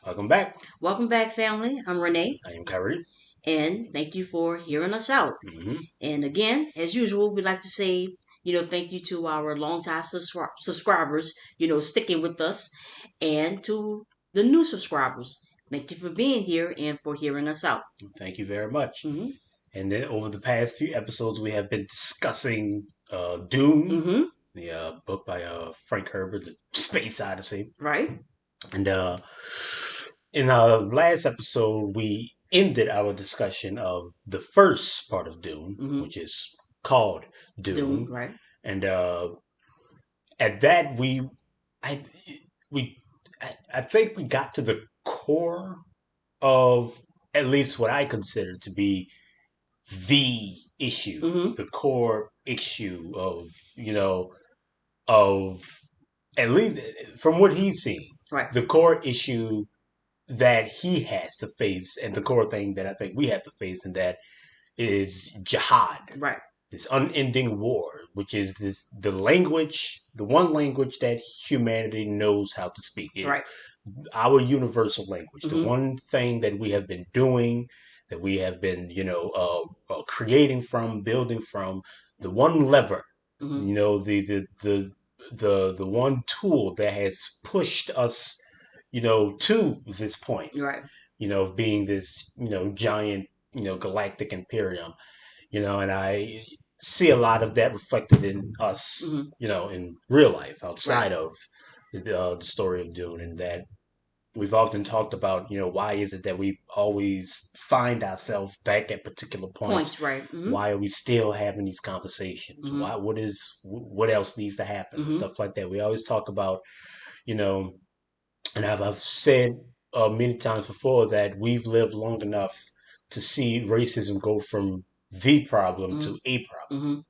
Welcome back. Welcome back, family. I'm Renee, I am Kyrie. and thank you for hearing us out. hmm And again, as usual, we'd like to say, thank you to our longtime subscribers, sticking with us, and to the new subscribers. Thank you for being here and for hearing us out. Thank you very much. Mm-hmm. And then over the past few episodes, we have been discussing Dune, Mm-hmm. the book by Frank Herbert, the Space Odyssey. Right? And in our last episode, we ended our discussion of the first part of Dune, Mm-hmm. which is called Doing, Dune. right? And at that, I, we, I think we got to the core of at least what I consider to be the issue, Mm-hmm. the core issue of at least from what he's seen, Right. the core issue that he has to face, and the core thing that I think we have to face, and that is jihad, Right. this unending war, which is the language, the one language that humanity knows how to speak. Right. Our universal language, the Mm-hmm. one thing that we have been doing, that we have been, creating from, building from, the one lever, Mm-hmm. the one tool that has pushed us, to this point, Right. of being this, giant, galactic imperium, and I see a lot of that reflected in us, Mm-hmm. in real life Right. outside of the story of Dune, and that we've often talked about, why is it that we always find ourselves back at particular points? Points. Right. Mm-hmm. Why are we still having these conversations? Mm-hmm. What else needs to happen? Mm-hmm. Stuff like that. We always talk about, you know, and I've said many times before that we've lived long enough to see racism go from the problem Mm-hmm. to a problem.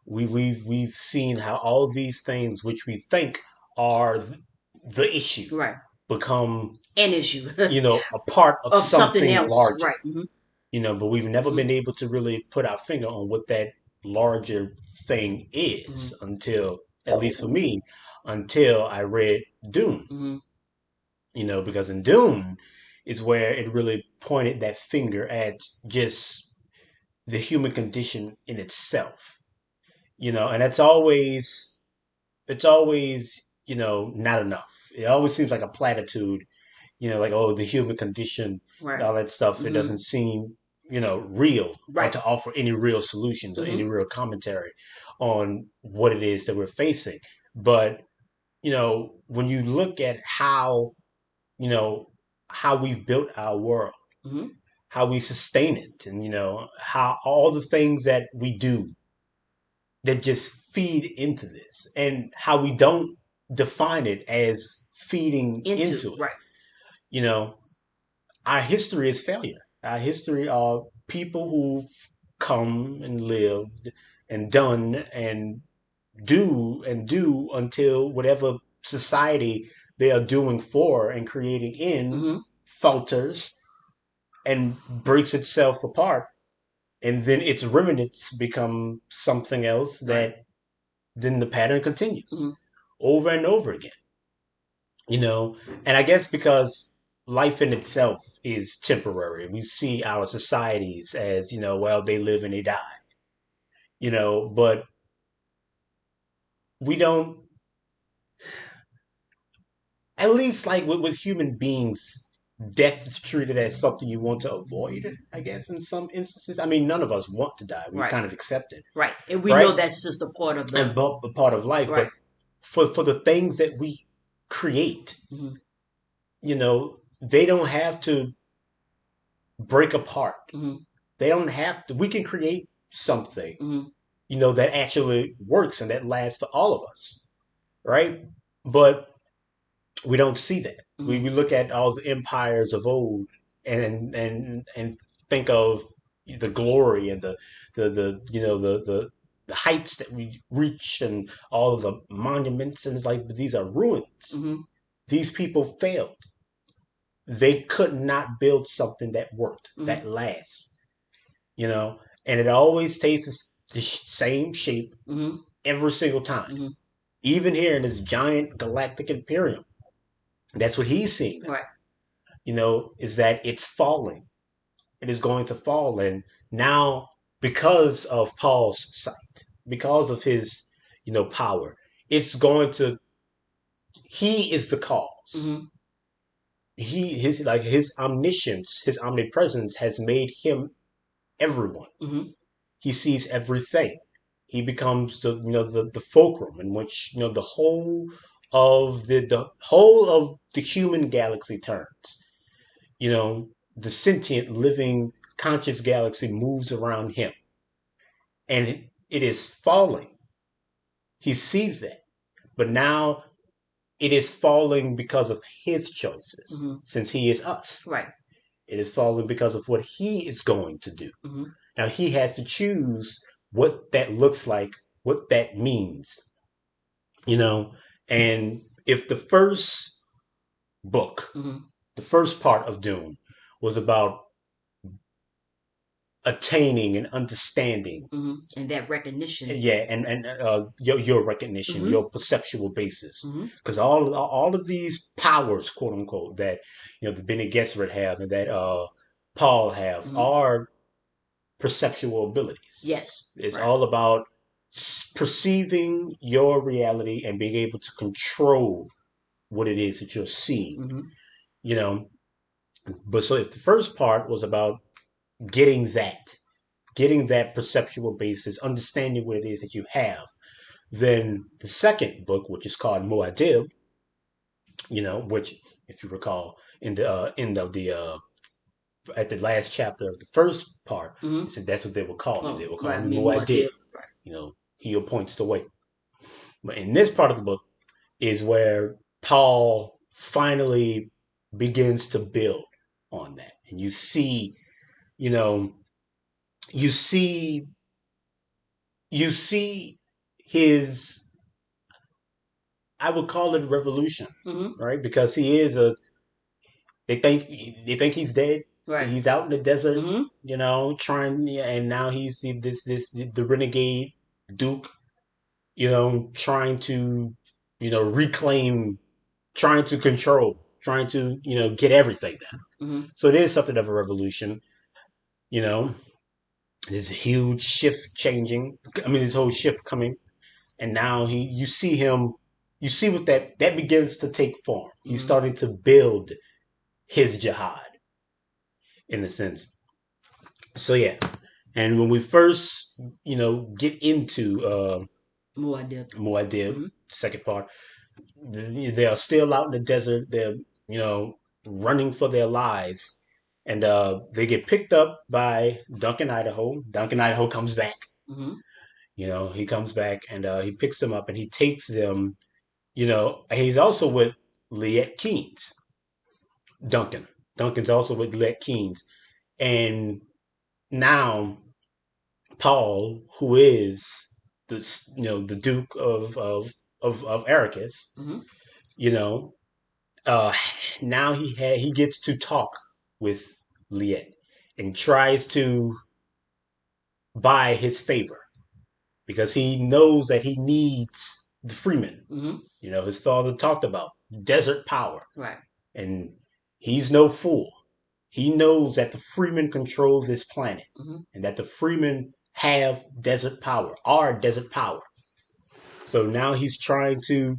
Mm-hmm. We've seen how all these things which we think are the issue Right. become, An issue a part of of something something else. larger, Right. Mm-hmm. but we've never Mm-hmm. been able to really put our finger on what that larger thing Mm-hmm. is until, at least for me, until I read Dune, Mm-hmm. because in Dune is where it really pointed that finger at just the human condition in itself, and it's always, not enough. It always seems like a platitude, like, oh, the human condition, Right. all that stuff. It Mm-hmm. doesn't seem, real, or Right. to offer any real solutions or any Mm-hmm. real commentary on what it is that we're facing. But, when you look at you know, how we've built our world, Mm-hmm. how we sustain it, and, how all the things that we do that just feed into this, and how we don't define it as feeding Into. into it. Right. You know, our history is failure. Our history are people who've come and lived and done and do until whatever society they are doing for and creating in Mm-hmm. falters and breaks itself apart. And then its remnants become something else Right. that then the pattern continues Mm-hmm. over and over again. you know and I guess because life in itself is temporary, we see our societies as, well, they live and they die, but we don't, at least like with human beings, death is treated as something you want to avoid, I guess, in some instances. I mean, none of us want to die, we Right. kind of accept it, Right. And we know right? that's just a part of And the. a part of life, Right. but for the things that we create, Mm-hmm. they don't have to break apart. Mm-hmm. They don't have to. We can create something, Mm-hmm. that actually works and that lasts for all of us, right? But we don't see that. We, Mm-hmm. we look at all the empires of old and think of the glory and the heights that we reach and all of the monuments, and it's like, but these are ruins. Mm-hmm. These people failed. They could not build something that worked, Mm-hmm. that lasts, you know, and it always takes the same shape Mm-hmm. every single time. Mm-hmm. Even here in this giant galactic imperium, that's what he's seeing now. Right. is that it's falling. It is going to fall. And now, because of Paul's sight, because of his, power, it's going to, he is the cause. Mm-hmm. His omniscience, his omnipresence has made him everyone. Mm-hmm. He sees everything. He becomes the fulcrum in which the whole of the human galaxy turns. The sentient, living, conscious galaxy moves around him, and it is falling. He sees that, but now it is falling because of his choices, Mm-hmm. since he is us. Right. It is falling because of what he is going to do. Mm-hmm. Now he has to choose what that looks like, what that means, you know. And if the first book, Mm-hmm. the first part of Dune, was about attaining and understanding, Mm-hmm. And that recognition. yeah, and your recognition, Mm-hmm. your perceptual basis, Mm-hmm. because all of these powers, quote unquote, that the Bene Gesserit have and that Paul have Mm-hmm. are perceptual abilities. Yes. It's Right. all about perceiving your reality and being able to control what it is that you're seeing. Mm-hmm. You know, but so if the first part was about getting that, getting that perceptual basis, understanding what it is that you have, then the second book, which is called Muad'Dib, which, if you recall, in the end of the at the last chapter of the first part, Mm-hmm. it said that's what they were calling him. Oh, They were right. calling I him mean, more Muad'Dib. dip. Right. He appoints the way. But in this part of the book is where Paul finally begins to build on that, and you know, you see, you see his, I would call it revolution, Mm-hmm. right? Because he is a they think he's dead. Right. He's out in the desert, Mm-hmm. trying, yeah, and now he's this the renegade duke, trying to, reclaim, trying to control, trying to, get everything down. Mm-hmm. So it is something of a revolution, you know. There's a huge shift changing. I mean, this whole shift coming, and now you see him, you see what that begins to take form. He's Mm-hmm. starting to build his jihad in a sense. So yeah, and when we first, get into More dip. Muad'Dib, Mm-hmm. second part, they are still out in the desert. They're, running for their lives, and they get picked up by Duncan Idaho. Duncan Idaho comes back. Mm-hmm. He comes back and he picks them up and he takes them. And he's also with Liet Keynes. Duncan. Duncan's also with Liet Keynes, and now Paul, who is the Duke of Arrakis, Mm-hmm. you know, uh, now he gets to talk with Liet and tries to buy his favor because he knows that he needs the Freeman. Mm-hmm. His father talked about desert power, Right. and he's no fool. He knows that the Freemen control this planet Mm-hmm. and that the Freemen have desert power, are desert power. So now he's trying to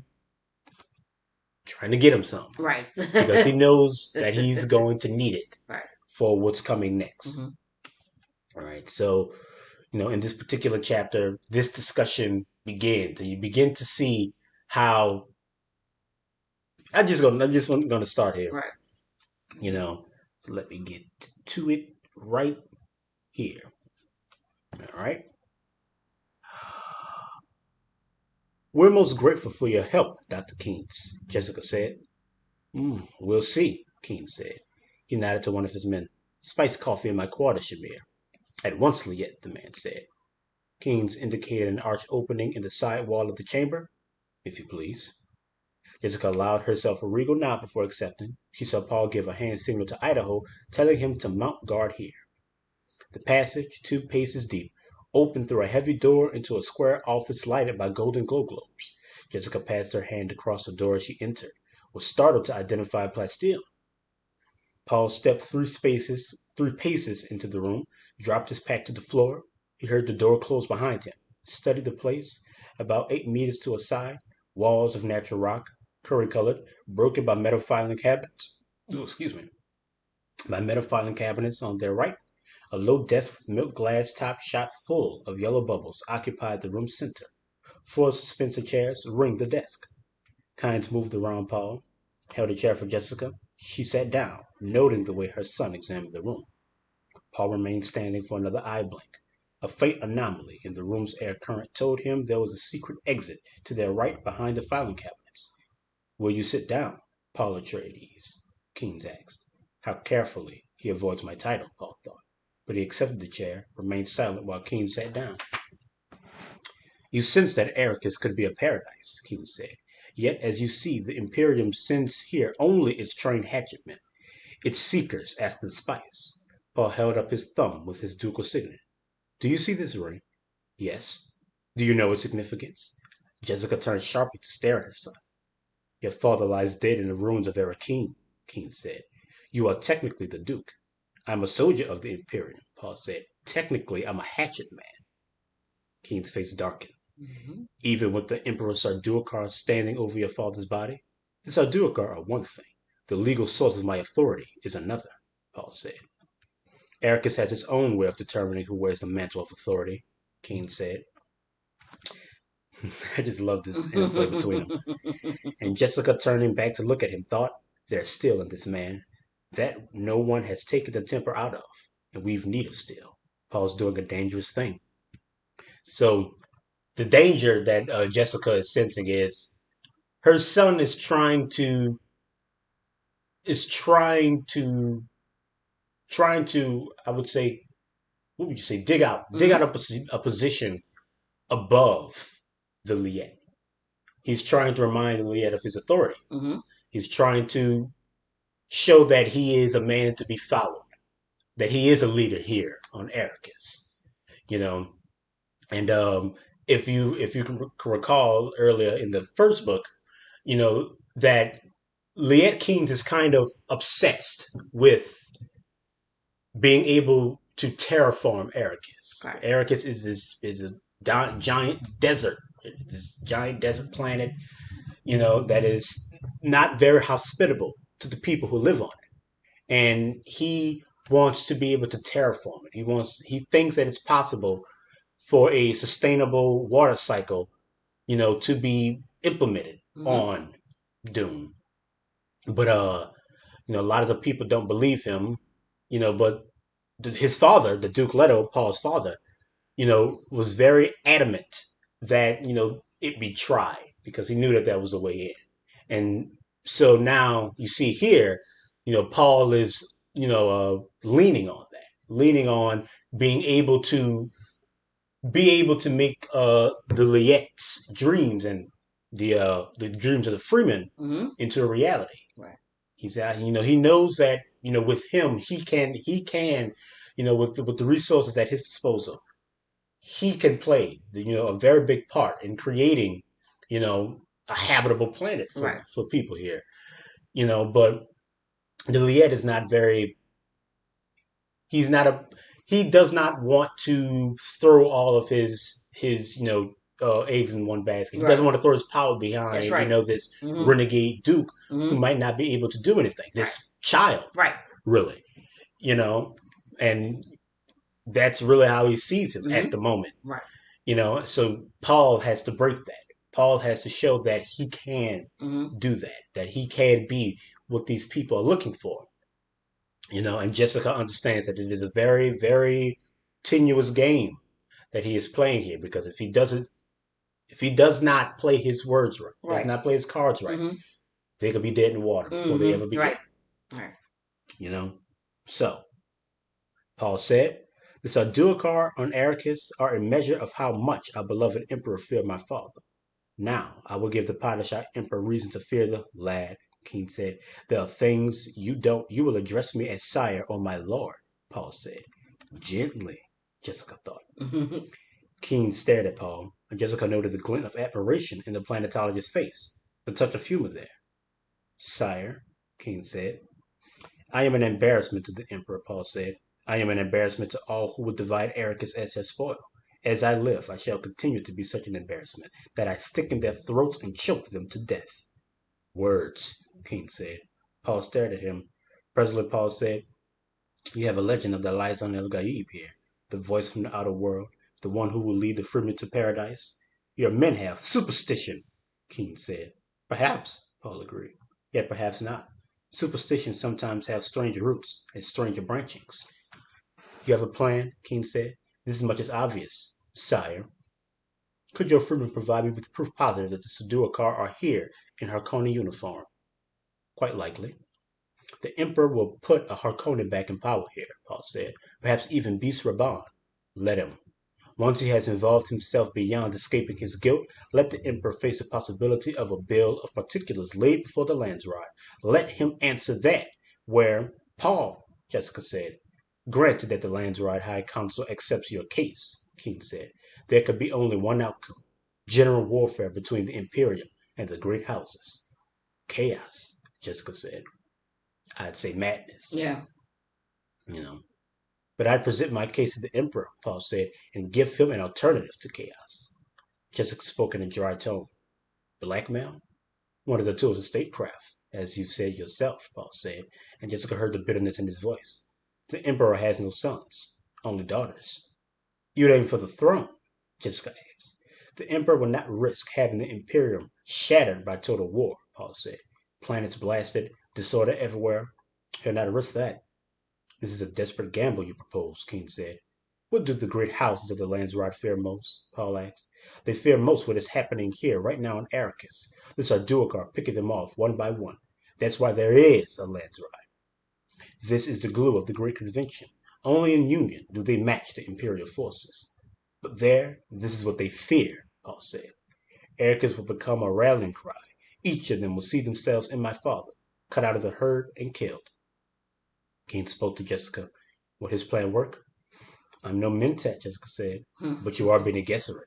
get him some Right. because he knows that he's going to need it Right. for what's coming next. Mm-hmm. All right. So, in this particular chapter, this discussion begins, and you begin to see how I'm just gonna start here. Right. So let me get to it right here. All right. We're most grateful for your help, Dr. Keynes, Jessica said. We'll see, Keynes said. He nodded to one of his men. Spice coffee in my quarters, Shamir. At once, Liet, the man said. Keynes indicated an arched opening in the side wall of the chamber. If you please. Jessica allowed herself a regal nod before accepting. She saw Paul give a hand signal to Idaho, telling him to mount guard here. The passage, 2 paces deep, opened through a heavy door into a square office lighted by golden glow globes. Jessica passed her hand across the door as she entered, was startled to identify Plastille. Paul stepped 3 paces into the room, dropped his pack to the floor. He heard the door close behind him, studied the place, about 8 meters to a side, walls of natural rock, curry colored, broken by metal filing cabinets. Oh, excuse me. By metal filing cabinets on their right, a low desk with milk glass top shot full of yellow bubbles occupied the room's center. 4 suspensor chairs ringed the desk. Kynes moved around Paul, held a chair for Jessica. She sat down, noting the way her son examined the room. Paul remained standing for another eye blink. A faint anomaly in the room's air current told him there was a secret exit to their right behind the filing cabinets. Will you sit down, Paul Atreides? Keynes asked. How carefully he avoids my title, Paul thought. But he accepted the chair, remained silent while Keynes sat down. You sense that Arrakis could be a paradise, Keynes said. Yet, as you see, the Imperium sends here only its trained hatchetmen, its seekers after the spice. Paul held up his thumb with his ducal signet. Do you see this ring? Yes. Do you know its significance? Jessica turned sharply to stare at her son. Your father lies dead in the ruins of Arrakeen, Keynes said. You are technically the Duke. I'm a soldier of the Imperium, Paul said. Technically, I'm a hatchet man. Keen's face darkened. Mm-hmm. Even with the Emperor Sardaukar standing over your father's body? The Sardaukar are one thing. The legal source of my authority is another, Paul said. Arrakis has its own way of determining who wears the mantle of authority, Keen said. I just love this interplay between them. And Jessica, turning back to look at him, thought, there's steel in this man that no one has taken the temper out of, and we've need of steel. Paul's doing a dangerous thing. So the danger that Jessica is sensing is her son is trying to I would say, what would you say, dig out a position above the Liet. He's trying to remind the Liet of his authority. Mm-hmm. He's trying to show that he is a man to be followed, that he is a leader here on Arrakis. You know, and if you can recall earlier in the first book, that Liet Keynes is kind of obsessed with being able to terraform Arrakis. Right. Arrakis is a giant desert, this giant desert planet, that is not very hospitable to the people who live on it. And he wants to be able to terraform it. He thinks that it's possible for a sustainable water cycle, to be implemented on Dune. But a lot of the people don't believe him, but his father, the Duke Leto, Paul's father, was very adamant that, it be tried because he knew that that was the way in. And so now you see here, Paul is, leaning on that, leaning on being able to make the Liet's dreams and the dreams of the Freeman into a reality. Right. He's out. He knows that with him he can with the resources at his disposal, he can play a very big part in creating a habitable planet for people here. But the Liet is not very. He's not a he does not want to throw all of his eggs in one basket. He doesn't want to throw his power behind this renegade duke who might not be able to do anything. This child, really, and that's really how he sees him at the moment. Right. So Paul has to break that. Paul has to show that he can do that he can be what these people are looking for. And Jessica understands that it is a very, very tenuous game that he is playing here, because if he does not play his words right, does not play his cards right, they could be dead in the water before they ever begin. Right. So Paul said, the Sardaukar on Arrakis are a measure of how much our beloved emperor feared my father. Now I will give the Padishah emperor reason to fear the lad. King said, there are things you will address me as sire or my lord, Paul said. Gently, Jessica thought. King stared at Paul, and Jessica noted the glint of admiration in the planetologist's face, the touch of humor there. Sire, King said, I am an embarrassment to the emperor, Paul said. I am an embarrassment to all who would divide Ericus as his spoil. As I live, I shall continue to be such an embarrassment that I stick in their throats and choke them to death. Words, King said. Paul stared at him. Presently, Paul said, you have a legend of the Liaison El Gaib here, the voice from the outer world, the one who will lead the freemen to paradise. Your men have superstition, King said. Perhaps, Paul agreed. Yet perhaps not. Superstitions sometimes have strange roots and stranger branchings. You have a plan, King said. This much is obvious, sire. Could your freemen provide me with proof positive that the Suduakar are here in Harkoni uniform? Quite likely. The Emperor will put a Harkonnen back in power here, Paul said. Perhaps even Beast Raban. Let him. Once he has involved himself beyond escaping his guilt, let the Emperor face the possibility of a bill of particulars laid before the Landsrod. Let him answer that, where Paul, Jessica said. Granted that the Landsrod High Council accepts your case, King said. There could be only one outcome. General warfare between the Imperium and the great houses. Chaos, Jessica said. I'd say madness. Yeah. You know. But I'd present my case to the Emperor, Paul said, and give him an alternative to chaos. Jessica spoke in a dry tone. Blackmail? One of the tools of statecraft, as you said yourself, Paul said, and Jessica heard the bitterness in his voice. The Emperor has no sons, only daughters. You'd aim for the throne, Jessica asked. The Emperor would not risk having the Imperium shattered by total war, Paul said. Planets blasted, disorder everywhere. He'll not risk that. This is a desperate gamble you propose, King said. What do the great houses of the Landsrod fear most? Paul asked. They fear most what is happening here right now in Arrakis. The Sarduic are picking them off one by one. That's why there is a Landsrod. This is the glue of the Great Convention. Only in union do they match the Imperial forces. But there, this is what they fear, Paul said. Arrakis will become a rallying cry. Each of them will see themselves in my father, cut out of the herd and killed. King spoke to Jessica. Would his plan work? I'm no Mentat, Jessica said, but you are Bene Gesserit.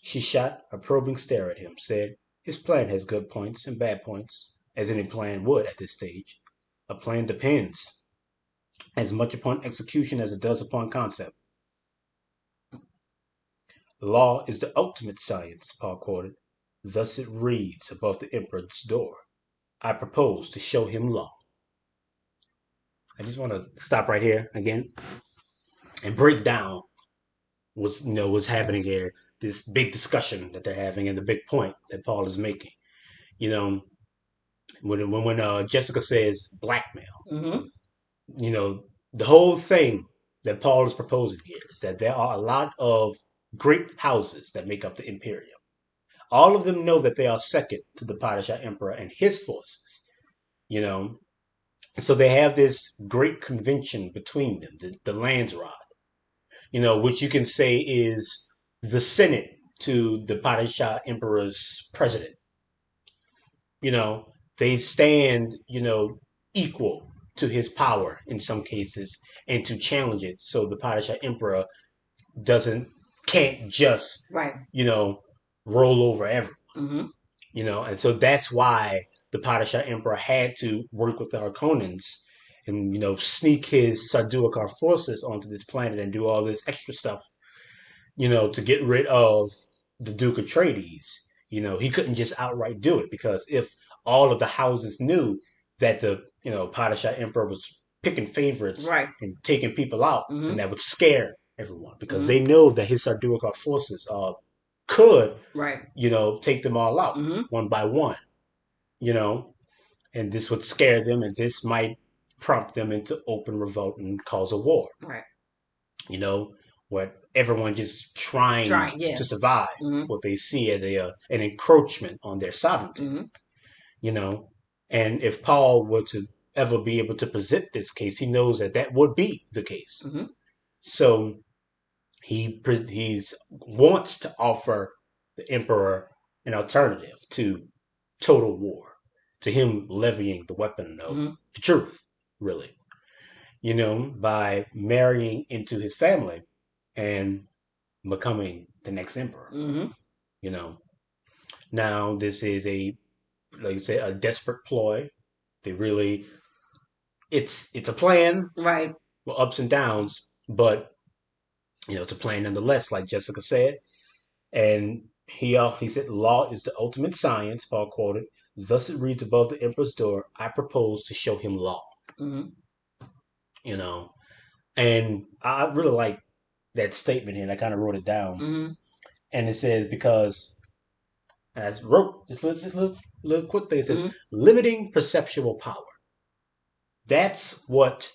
She shot a probing stare at him, said, his plan has good points and bad points, as any plan would at this stage. A plan depends as much upon execution as it does upon concept. Law is the ultimate science, Paul quoted. Thus it reads above the Emperor's door. I propose to show him law. I just want to stop right here again and break down what's happening here. This big discussion that they're having and the big point that Paul is making. You know, when Jessica says blackmail, Mm-hmm. you know, the whole thing that Paul is proposing here is that there are a lot of great houses that make up the Imperium. All of them know that they are second to the Padishah Emperor and his forces. You know, so they have this great convention between them, the Landsrod, which you can say is the Senate to the Padishah Emperor's president. You know, they stand, equal to his power in some cases and to challenge it. So the Padishah Emperor doesn't can't just, Right. roll over everyone. Mm-hmm. And so that's why the Padishah Emperor had to work with the Harkonnens and, sneak his Sarduikar forces onto this planet and do all this extra stuff, to get rid of the Duke Atreides. He couldn't just outright do it because if all of the houses knew that the, Padishah Emperor was picking favorites Right. and taking people out, then Mm-hmm. that would scare everyone because Mm-hmm. they know that his Sarduikar forces could, Right. take them all out Mm-hmm. one by one, you know, and this would scare them and this might prompt them into open revolt and cause a war, Right. you know, where everyone just trying Trying. Yeah. to survive Mm-hmm. what they see as an encroachment on their sovereignty, Mm-hmm. you know. And if Paul were to ever be able to present this case, he knows that that would be the case. Mm-hmm. So he's wants to offer the emperor an alternative to total war, to him levying the weapon of Mm-hmm. the truth, really, by marrying into his family and becoming the next emperor. Mm-hmm. You know, now this is like I said, a desperate ploy. They really it's a plan Right. with ups and downs, but it's a plan nonetheless, like Jessica said. And he said, "Law is the ultimate science." Paul quoted. Thus it reads above the emperor's door. I propose to show him law. Mm-hmm. You know, and I really like that statement here. And I kind of wrote it down, Mm-hmm. and it says because and I wrote this little quick thing. It says Mm-hmm. limiting perceptual power. That's what.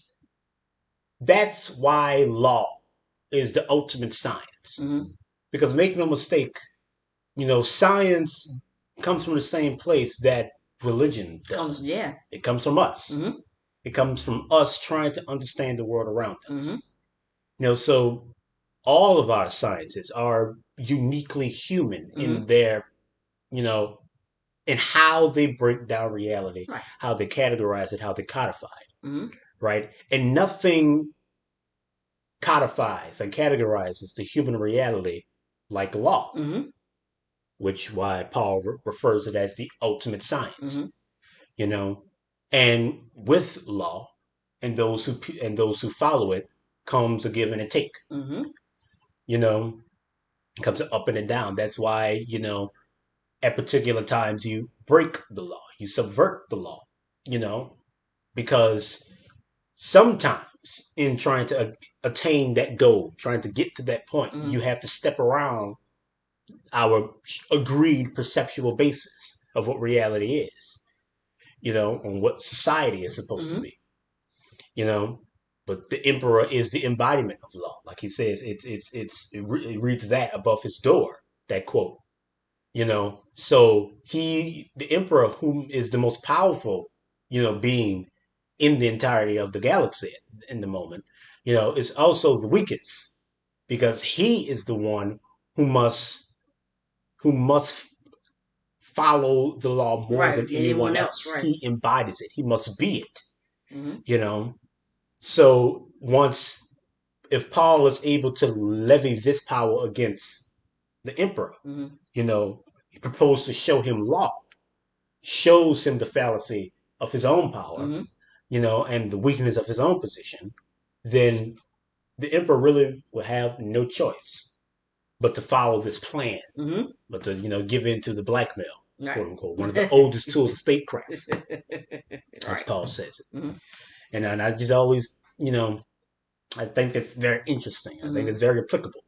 That's why law is the ultimate science. Mm-hmm. Because make no mistake, science comes from the same place that religion Comes. does. Yeah. It comes from us. Mm-hmm. It comes from us trying to understand the world around Mm-hmm. us. So all of our sciences are uniquely human Mm-hmm. in their, you know, in how they break down reality, Right. how they categorize it, how they codify it, Mm-hmm. right? And nothing codifies and categorizes the human reality like law, Mm-hmm. which why Paul refers it as the ultimate Mm-hmm. science. You know, and with law and those who follow it comes a give and a take. Mm-hmm. You know, it comes up and a down. That's why at particular times you break the law, you subvert the law. You know, because sometimes in trying to attain that goal, trying to get to that point, Mm-hmm. you have to step around our agreed perceptual basis of what reality is, on what society is supposed to Mm-hmm. be, you know. But the emperor is the embodiment of law. Like he says, it reads that above his door, that quote, So the emperor, whom is the most powerful, being in the entirety of the galaxy in the moment, is also the weakest because he is the one who must who must follow the law more Right. than anyone Anyone else? else. Right. He embodies it. He must be it, Mm-hmm. you know. So once if Paul is able to levy this power against the emperor, Mm-hmm. he proposed to show him law, shows him the fallacy of his own power, Mm-hmm. and the weakness of his own position, then the emperor really will have no choice but to follow this plan, Mm-hmm. but to give in to the blackmail, Right. quote unquote, one of the oldest tools of statecraft, as Right. Paul says it. Mm-hmm. And I just always, I think it's very interesting. I think Mm-hmm. it's very applicable.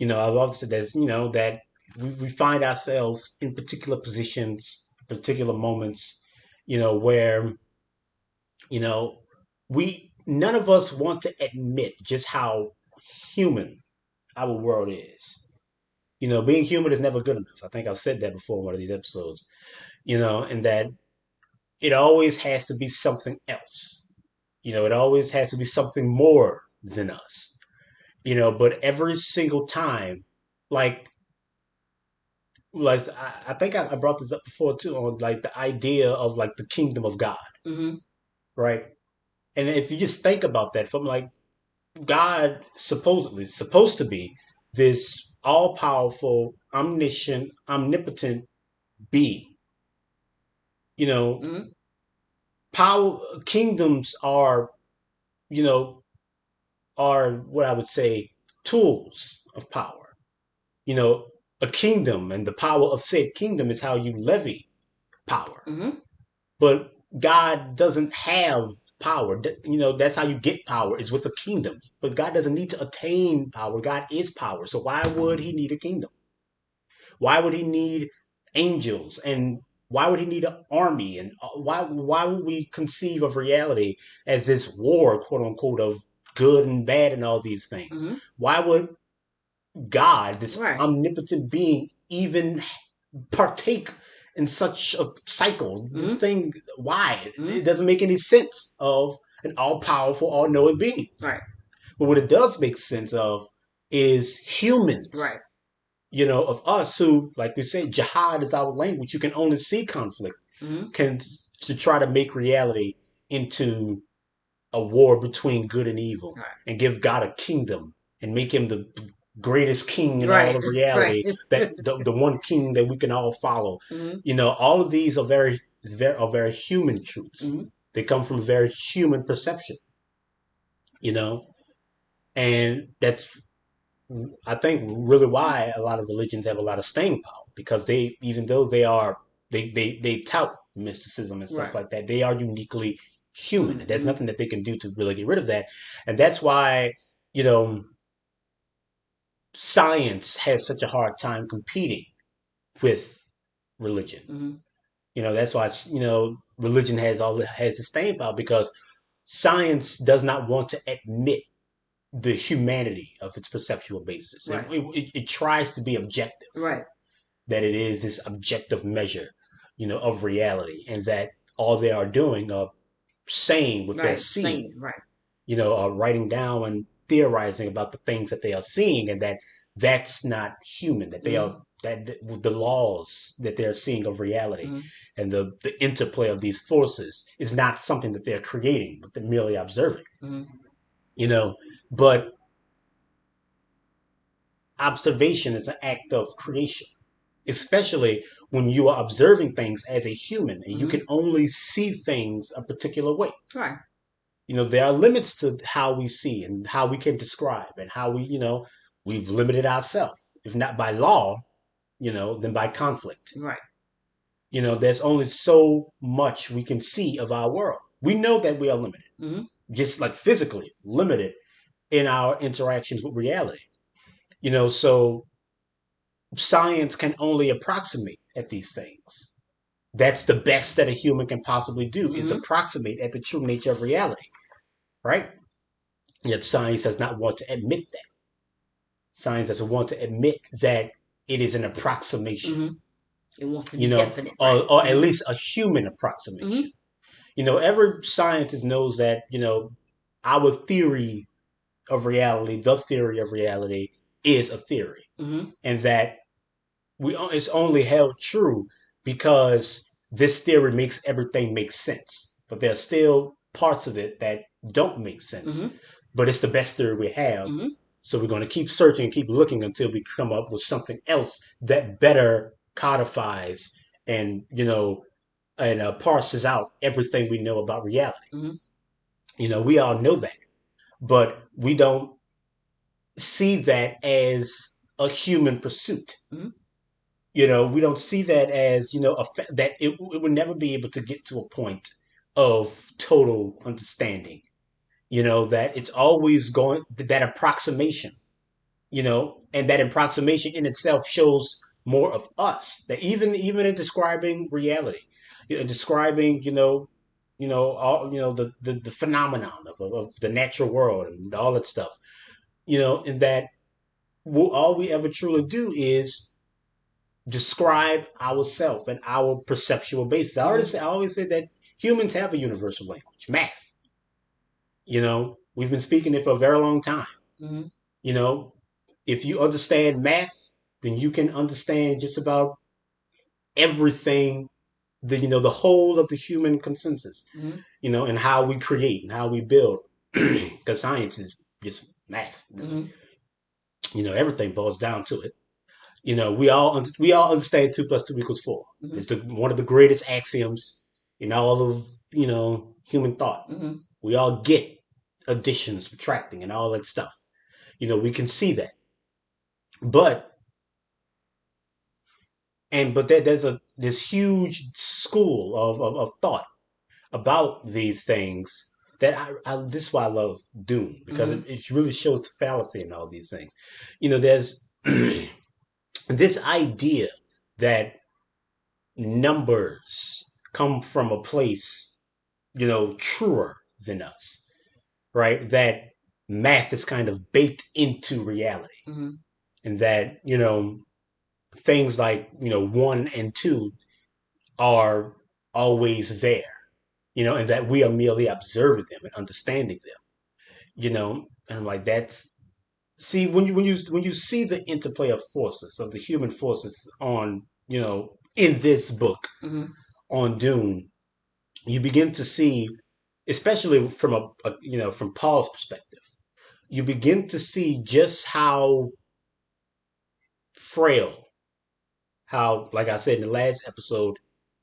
I've also said this, that we find ourselves in particular positions, particular moments, where, you know, we none of us want to admit just how human our world is. Being human is never good enough. I think I've said that before in one of these episodes, and that it always has to be something else. It always has to be something more than us. But every single time, like I think I brought this up before too on like the idea of like the kingdom of God, Mm-hmm. right? And if you just think about that, from like God supposedly supposed to be this all powerful, omniscient, omnipotent being, you know, Mm-hmm. power kingdoms you know, are what I would say tools of power. You know, a kingdom and the power of said kingdom is how you levy power. Mm-hmm. But God doesn't have power. That's how you get power is with a kingdom. But God doesn't need to attain power. God is power. So why would he need a kingdom? Why would he need angels and why would he need an army and why would we conceive of reality as this war, quote unquote, of good and bad and all these things? Mm-hmm. Why would God, this Right. omnipotent being, even partake in such a cycle? This Mm-hmm. thing, why? Mm-hmm. It doesn't make any sense of an all powerful, all knowing being. Right. But what it does make sense of is Right. humans, of us who, like we say, jihad is our language. You can only see conflict Mm-hmm. can to try to make reality into a war between good and evil Right. and give God a kingdom and make him the greatest king in all Right. of Right. reality, that the one king that we can all follow. Mm-hmm. All of these are very human truths. Mm-hmm. They come from a very human perception, you know, and that's I think really why a lot of religions have a lot of staying power because they even though they tout mysticism and stuff Right. like that, they are uniquely human, and there's Mm-hmm. nothing that they can do to really get rid of that, and that's why you know science has such a hard time competing with religion. Mm-hmm. That's why religion has the staying power because science does not want to admit the humanity of its perceptual basis. It, Right. it, it tries to be objective, Right. that it is this objective measure, of reality, and that all they are doing are saying what they're Right. seeing, Same. Right. writing down and theorizing about the things that they are seeing, and that's not human. That they Mm-hmm. are that the laws that they're seeing of reality Mm-hmm. and the interplay of these forces is not something that they're creating, but they're merely observing. Mm-hmm. You know, but observation is an act of creation, especially when you are observing things as a human and you Mm-hmm. can only see things a particular way. Right. There are limits to how we see and how we can describe and how we've limited ourselves, if not by law, then by conflict. Right. There's only so much we can see of our world. We know that we are limited, Mm-hmm. just like physically limited in our interactions with reality. So science can only approximate at these things. That's the best that a human can possibly do is Mm-hmm. approximate at the true nature of reality, right? Yet science does not want to admit that. Science doesn't want to admit that it is an approximation, Mm-hmm. It wants to be definite. Right. or at Mm-hmm. least a human Mm-hmm. approximation. Every scientist knows that, our theory of reality, the theory of reality, is a theory, Mm-hmm. and that it's only held true because this theory makes everything make sense. But there are still parts of it that don't make sense. Mm-hmm. But it's the best theory we have. Mm-hmm. So we're going to keep searching and keep looking until we come up with something else that better codifies and parses out everything we know about reality. Mm-hmm. We all know that, but we don't see that as a human pursuit. Mm-hmm. We don't see that as that it would never be able to get to a point of total understanding. That it's always going that approximation. And that approximation in itself shows more of us. That even in describing reality, describing all the phenomenon of the natural world and all that stuff. And that all we ever truly do is describe ourselves and our perceptual basis. Mm-hmm. I always say that humans have a universal language, math. We've been speaking it for a very long time. Mm-hmm. You know, if you understand math, then you can understand just about everything. The whole of the human consensus. Mm-hmm. And how we create and how we build, because science is just math. Really. Mm-hmm. Everything boils down to it. We all understand 2 + 2 = 4. Mm-hmm. It's one of the greatest axioms in all of human thought. Mm-hmm. We all get addition, subtracting, and all that stuff. We can see that, but there's this huge school of thought about these things that this is why I love Dune because Mm-hmm. it really shows the fallacy in all these things. There's this idea that numbers come from a place, truer than us, right? That math is kind of baked into reality, Mm-hmm. and that, things like, 1 and 2 are always there, and that we are merely observing them and understanding them, and I'm like, that's see when you see the interplay of forces of the human forces on, in this book Mm-hmm. on Dune, you begin to see, especially from from Paul's perspective, you begin to see just how frail, how, like I said in the last episode,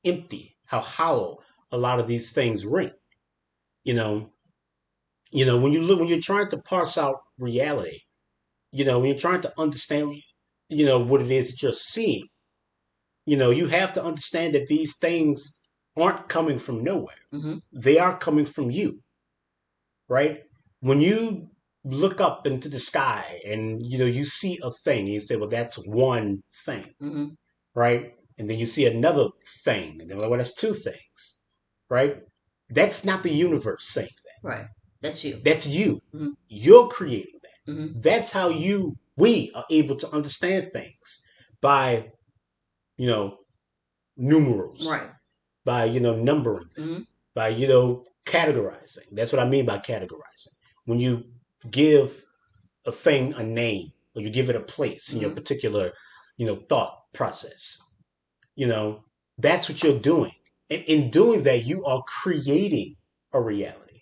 empty, how hollow a lot of these things ring. You know, when you look when you're trying to parse out reality, when you're trying to understand, what it is that you're seeing, you have to understand that these things aren't coming from nowhere. Mm-hmm. They are coming from you, right? When you look up into the sky and you see a thing, you say, well, that's one thing, Mm-hmm. right? And then you see another thing, and then, well, that's two things, right? That's not the universe saying that. Right. That's you. That's you. Mm-hmm. You're creating that. Mm-hmm. That's how we are able to understand things by, you know, numerals, Right. by, numbering them, Mm-hmm. by, categorizing. That's what I mean by categorizing. When you give a thing a name or you give it a place in your Mm-hmm. particular, thought process, you know, that's what you're doing. And in doing that, you are creating a reality.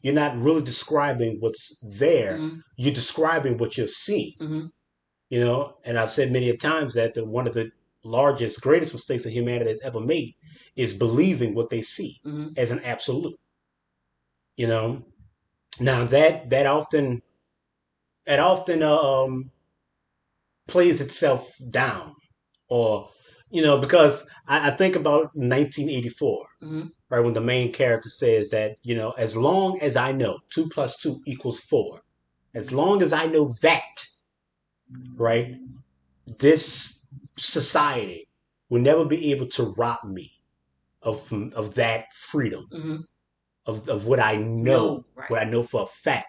You're not really describing what's there. Mm-hmm. You're describing what you're seeing, Mm-hmm. and I've said many a times that one of the largest, greatest mistakes that humanity has ever made is believing what they see Mm-hmm. as an absolute. You know, now that often plays itself down, or because I think about 1984, Mm-hmm. right, when the main character says that as long as I know 2 + 2 = 4, as long as I know that, right, this society will never be able to rob me of that freedom, Mm-hmm. of what I know, No. Right. what I know for a fact,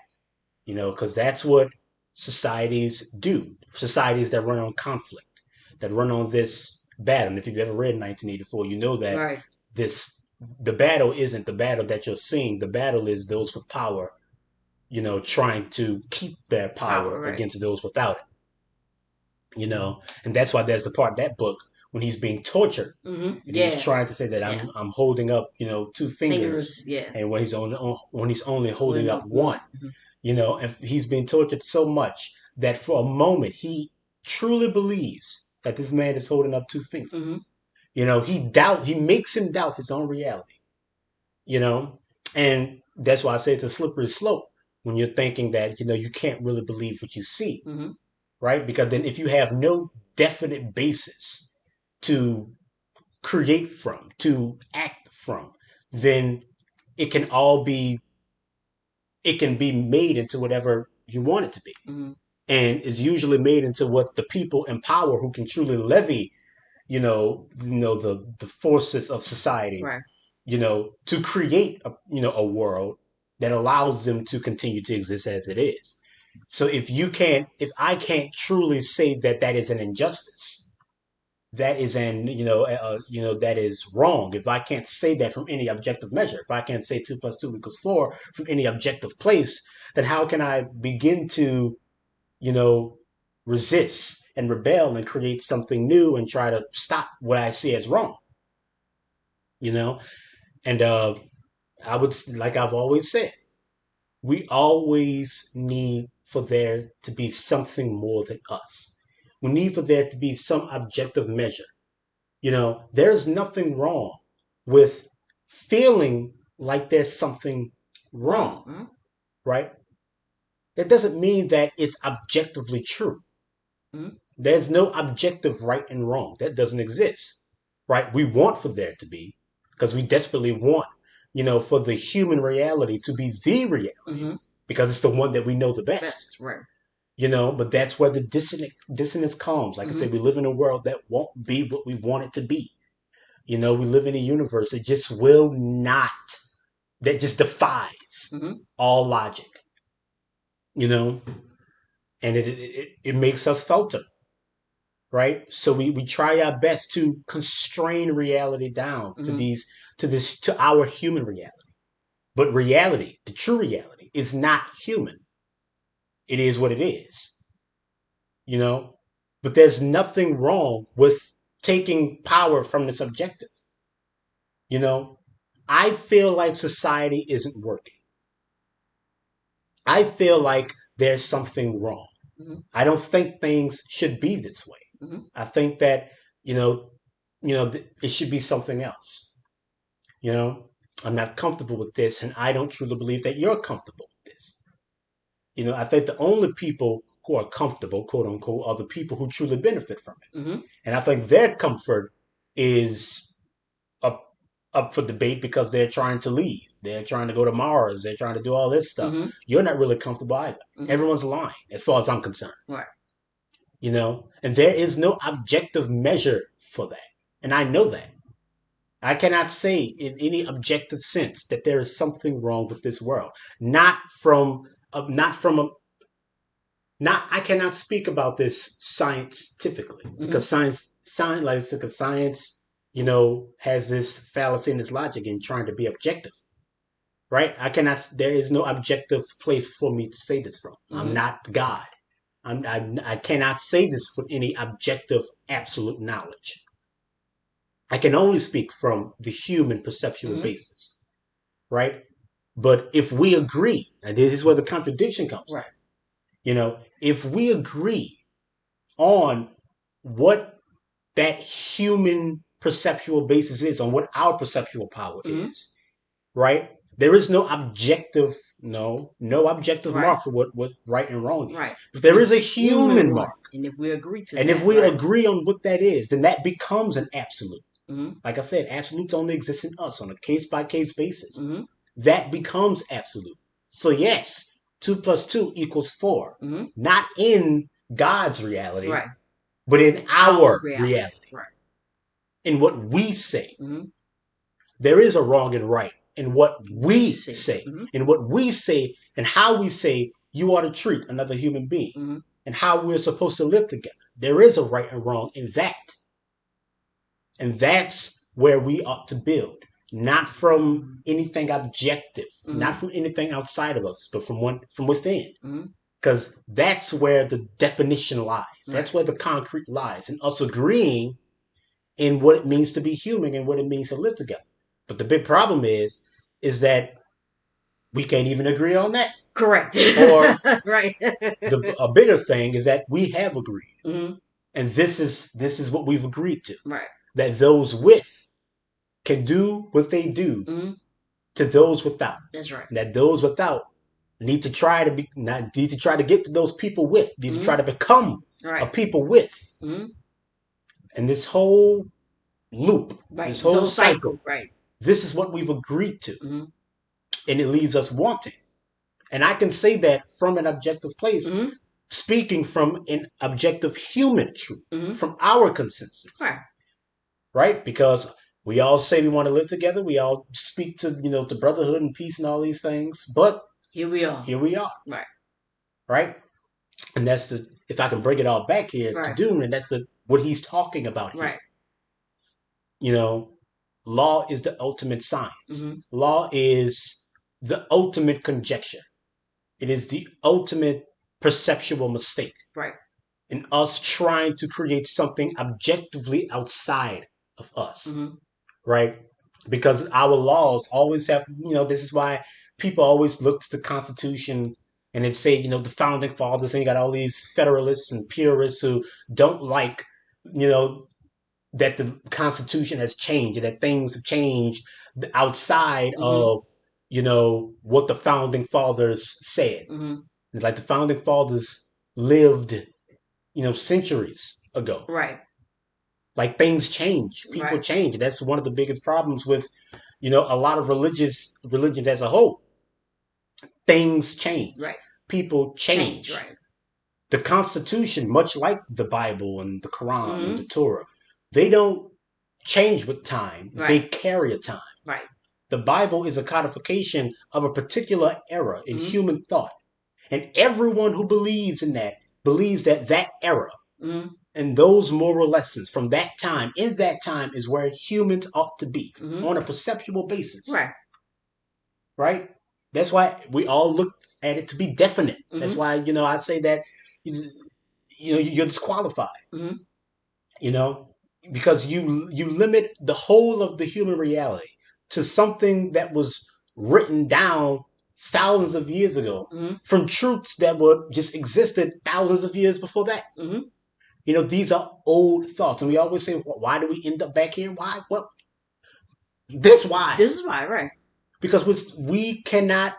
because that's what societies do. Societies that run on conflict, that run on this battle. And if you've ever read 1984, you know that Right. this the battle isn't the battle that you're seeing. The battle is those with power, trying to keep their Power. power Right. against those without it. And that's why there's a part of that book when he's being tortured Mm-hmm. and he's Yeah. trying to say that Yeah. I'm holding up, two fingers, Fingers. Yeah. and when he's only holding Holding up up one. one. Mm-hmm. And he's been tortured so much that for a moment he truly believes that this man is holding up two fingers. Mm-hmm. He makes him doubt his own reality. You know, and that's why I say it's a slippery slope when you're thinking that you can't really believe what you see, Mm-hmm. right? Because then if you have no definite basis to create from, to act from, then it can all be it can be made into whatever you want it to be, Mm-hmm. and is usually made into what the people in power who can truly levy, the forces of society, Right. to create a world that allows them to continue to exist as it is. So if I can't truly say that that is an injustice, that is that is wrong. If I can't say that from any objective measure, if I can't say 2 + 2 = 4 from any objective place, then how can I begin to you know resist and rebel and create something new and try to stop what I see as wrong? You know, and like I've always said, we always need for there to be something more than us. We need for there to be some objective measure. There's nothing wrong with feeling like there's something wrong, Wrong. Mm-hmm. right? It doesn't mean that it's objectively true. Mm-hmm. There's no objective right and wrong. That doesn't exist, right? We want for there to be, because we desperately want, for the human reality to be the reality, Mm-hmm. because it's the one that we know the best. Best. Right. But that's where the dissonance comes. Like I Mm-hmm. said, we live in a world that won't be what we want it to be. We live in a universe that just will not, that just defies Mm-hmm. all logic, you know, and it makes us falter, right? So we try our best to constrain reality down to Mm-hmm. our human reality. But reality, the true reality, is not human. It is what it is, you know. But there's nothing wrong with taking power from the subjective. You know, I feel like society isn't working. I feel like there's something wrong. Mm-hmm. I don't think things should be this way. Mm-hmm. I think that you know, it should be something else. You know, I'm not comfortable with this, and I don't truly believe that you're comfortable with this. I think the only people who are comfortable, quote unquote, are the people who truly benefit from it. Mm-hmm. And I think their comfort is up up for debate because they're trying to leave. They're trying to go to Mars. They're trying to do all this stuff. Mm-hmm. You're not really comfortable either. Mm-hmm. Everyone's lying, as far as I'm concerned. Right. And there is no objective measure for that. And I know that. I cannot say in any objective sense that there is something wrong with this world. Not from a not I cannot speak about this scientifically Mm-hmm. because science, has this fallacy in its logic in trying to be objective. Right? There is no objective place for me to say this from. I'm Mm-hmm. not God. I cannot say this for any objective absolute knowledge. I can only speak from the human perceptual Mm-hmm. basis, right? But if we agree, and this is where the contradiction comes Right. if we agree on what that human perceptual basis is, on what our perceptual power Mm-hmm. is, right? There is no objective Right. mark for what right and wrong is. Right. But there is The a human one. mark. And if we agree to And if that, we right. agree on what that is, then that becomes an absolute. Mm-hmm. Like I said, absolutes only exist in us on a case by case basis. Mm-hmm. That becomes absolute. So, yes, 2 plus 2 equals 4. Mm-hmm. Not in God's reality, Right. but in our reality, Right. in what we say. Mm-hmm. There is a wrong and right in what we say. say. Mm-hmm. In what we say and how we say you ought to treat another human being Mm-hmm. and how we're supposed to live together. There is a right and wrong in that. And that's where we ought to build, not from anything objective, Mm-hmm. not from anything outside of us, but from within. Mm-hmm. Because that's where the definition lies. Right. That's where the concrete lies, and us agreeing in what it means to be human and what it means to live together. But the big problem is that we can't even agree on that. Correct. Or right. a bigger thing is that we have agreed, Mm-hmm. and this is what we've agreed to. Right. That those with can do what they do Mm-hmm. to those without. That's right. That those without need to try to get to those people with, need Mm-hmm. to try to become right. a people with. Mm-hmm. And this whole loop, right. this whole cycle, right. this is what we've agreed to. Mm-hmm. And it leaves us wanting. And I can say that from an objective place, mm-hmm. speaking from an objective human truth, mm-hmm. from our consensus. Right. Right? Because we all say we want to live together. We all speak to brotherhood and peace and all these things. But here we are. Right. Right? And that's if I can bring it all back here right. to Dune, and that's what he's talking about here. Right. Law is the ultimate science. Mm-hmm. Law is the ultimate conjecture. It is the ultimate perceptual mistake. Right. In us trying to create something objectively outside of us. Mm-hmm. Right? Because our laws always have, this is why people always look to the Constitution and they say, the founding fathers, and you got all these federalists and purists who don't like, that the Constitution has changed and that things have changed outside mm-hmm. of, what the founding fathers said. Mm-hmm. It's like the founding fathers lived, centuries ago. Right. Like things change, people right. change. That's one of the biggest problems with, a lot of religions as a whole. Things change. Right. People change. Right. The Constitution, much like the Bible and the Quran mm-hmm. and the Torah, they don't change with time. Right. They carry a time. Right. The Bible is a codification of a particular era in mm-hmm. human thought. And everyone who believes in that believes that era mm-hmm. and those moral lessons from that time, in that time, is where humans ought to be mm-hmm. on a perceptual basis. Right. Right? That's why we all look at it to be definite. Mm-hmm. That's why, I say that, you're disqualified. Mm-hmm. Because you limit the whole of the human reality to something that was written down thousands of years ago mm-hmm. from truths that were just existed thousands of years before that. Mm-hmm. These are old thoughts. And we always say, why do we end up back here? Why? Well, this why. This is why, right. because we cannot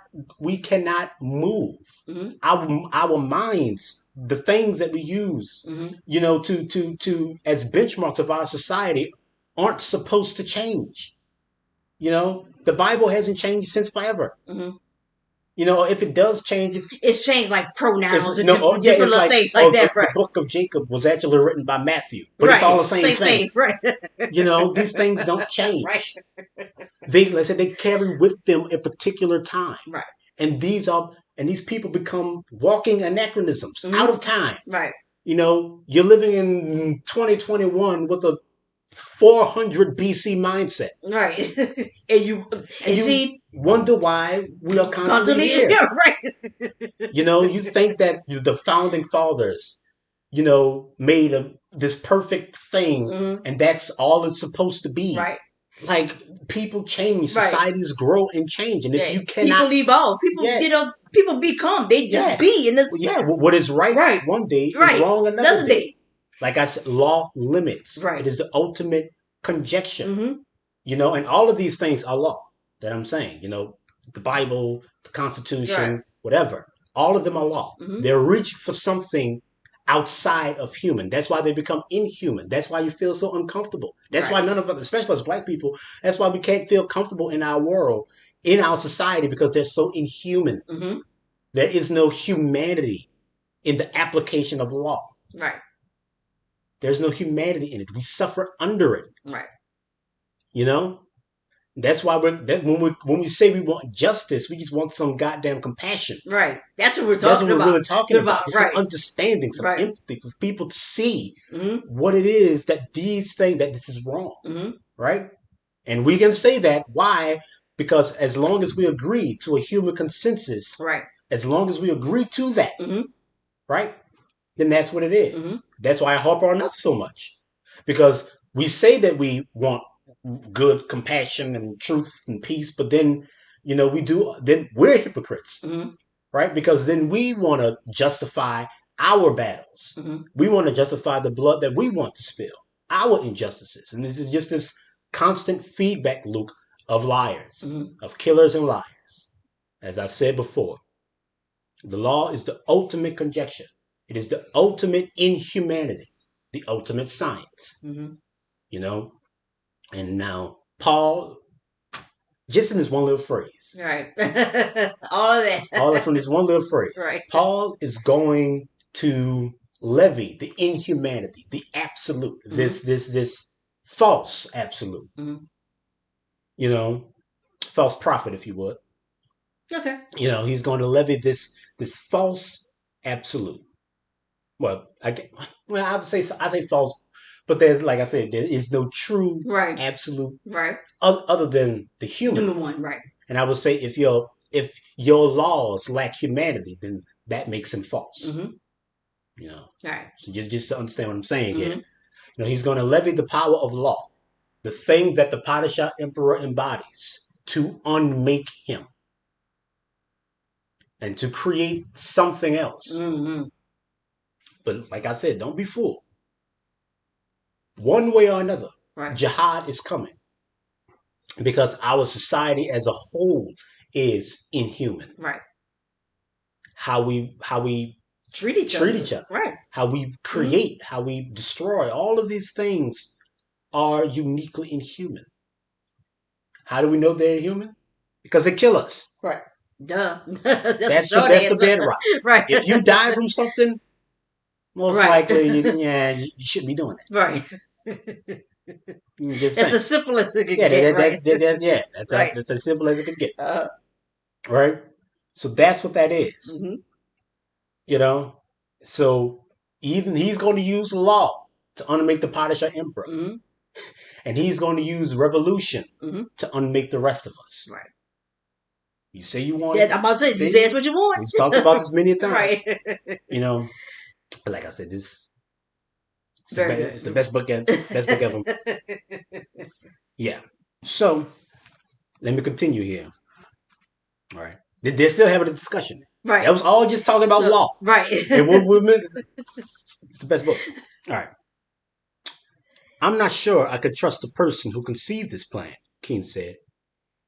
move Mm-hmm. our minds, the things that we use, Mm-hmm. to as benchmarks of our society, aren't supposed to change. The Bible hasn't changed since forever. Mm-hmm. If it does change, It's changed like pronouns it's and no, oh yeah, different it's little like, things like oh, that, the right? book of Jacob was actually written by Matthew, but it's all Right. the same Same thing. thing, right? These things don't Right. change. Like I said, they carry with them a particular time, Right. and these people become walking anachronisms, Mm-hmm. out of time. Right. You're living in 2021 with a 400 BC mindset, Right. and you and and you see wonder why we are constantly constantly, here. yeah, right. You think that the founding fathers, made this perfect thing, Mm-hmm. and that's all it's supposed to be. Right. Like, people change, Right. societies grow and change, and if Yeah. you cannot, People evolve. People, yeah, people become. They just yeah, be in well, this. yeah, what is right Right. one day is Right. wrong another Another day. day. Like I said, law limits. It Right. is the ultimate conjecture. Mm-hmm. And all of these things are law that I'm saying. The Bible, the Right. Constitution, whatever. All of them are law. Mm-hmm. They're reaching for something outside of human. That's why they become inhuman. That's why you feel so uncomfortable. That's Right. why none of us, especially as black people, that's why we can't feel comfortable in our world, in our society, because they're so inhuman. Mm-hmm. There is no humanity in the application of law. Right. There's no humanity in it. We suffer under it. Right. You know, that's why when we say we want justice, we just want some goddamn compassion. Right. That's what we're That's what talking we're about. really talking Good about. about. Just some Right. understanding, some Right. empathy for people to see Mm-hmm. what it is that these things that this is wrong, Mm-hmm. right? And we can say that. Why? Because as long as we agree to a human consensus, Right. as long as we agree to that, Mm-hmm. right? Then that's what it Mm-hmm. is. That's why I harp on us so much, because we say that we want good compassion and truth and peace, but then then we're hypocrites, Mm-hmm. right? Because then we want to justify our battles. Mm-hmm. We want to justify the blood that we want to spill, our injustices. And this is just this constant feedback loop of liars, Mm-hmm. of killers and liars. As I've said before, the law is the ultimate conjecture. It is the ultimate inhumanity, the ultimate science, Mm-hmm. you know? And now, Paul, just in this one little phrase, Right. All of all from that. this one little phrase, Right. Paul is going to levy the inhumanity, the absolute, Mm-hmm. this false absolute, Mm-hmm. you know, false prophet, if you would. Okay. He's going to levy this false absolute. Well, I would say, I say false, but there's, like I said, there is no true Right. absolute Right. other than the human. Human one. Right. And I would say, if your laws lack humanity, then that makes them false. Mm-hmm. All right. So just to understand what I'm saying here, Mm-hmm. he's going to levy the power of law, the thing that the Padishah emperor embodies, to unmake him and to create something else. Mm-hmm. But like I said, don't be fooled. One way or another, Right. jihad is coming, because our society as a whole is inhuman. Right. How we Treat each other, Right. how we create, mm-hmm. how we destroy, all of these things are uniquely inhuman. How do we know they're inhuman? Because they kill us. Right. Duh. that's the bedrock. Right. If you die from something, most likely, you shouldn't be doing that. Right. It's as simple as it can get. Right. That's as simple as it can get. Right. So that's what that is. Mm-hmm. So even he's going to use law to unmake the Padishah emperor. Mm-hmm. And he's going to use revolution mm-hmm. to unmake the rest of us. Right. You say you want. Yeah, I'm about to say, you say that's what you want. We've talked about this many times. Right. Like I said, this it's the best book ever. Yeah. So let me continue here. All right. They're still having a discussion. Right. That was all just talking about law. Right. And it's the best book. All right. I'm not sure I could trust the person who conceived this plan, Keene said.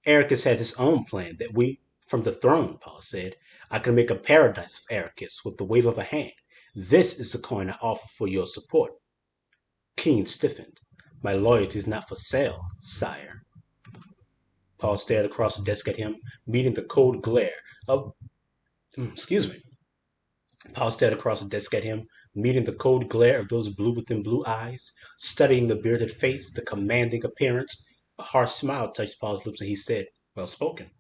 Ericus has his own plan that we, from the throne, Paul said. I can make a paradise of Ericus with the wave of a hand. This is the coin I offer for your support. Keen stiffened. My loyalty is not for sale, sire. Paul stared across the desk at him, meeting the cold glare of. Excuse me. Paul stared across the desk at him, meeting the cold glare of those blue within blue eyes, studying the bearded face, the commanding appearance. A harsh smile touched Paul's lips, and he said, well spoken.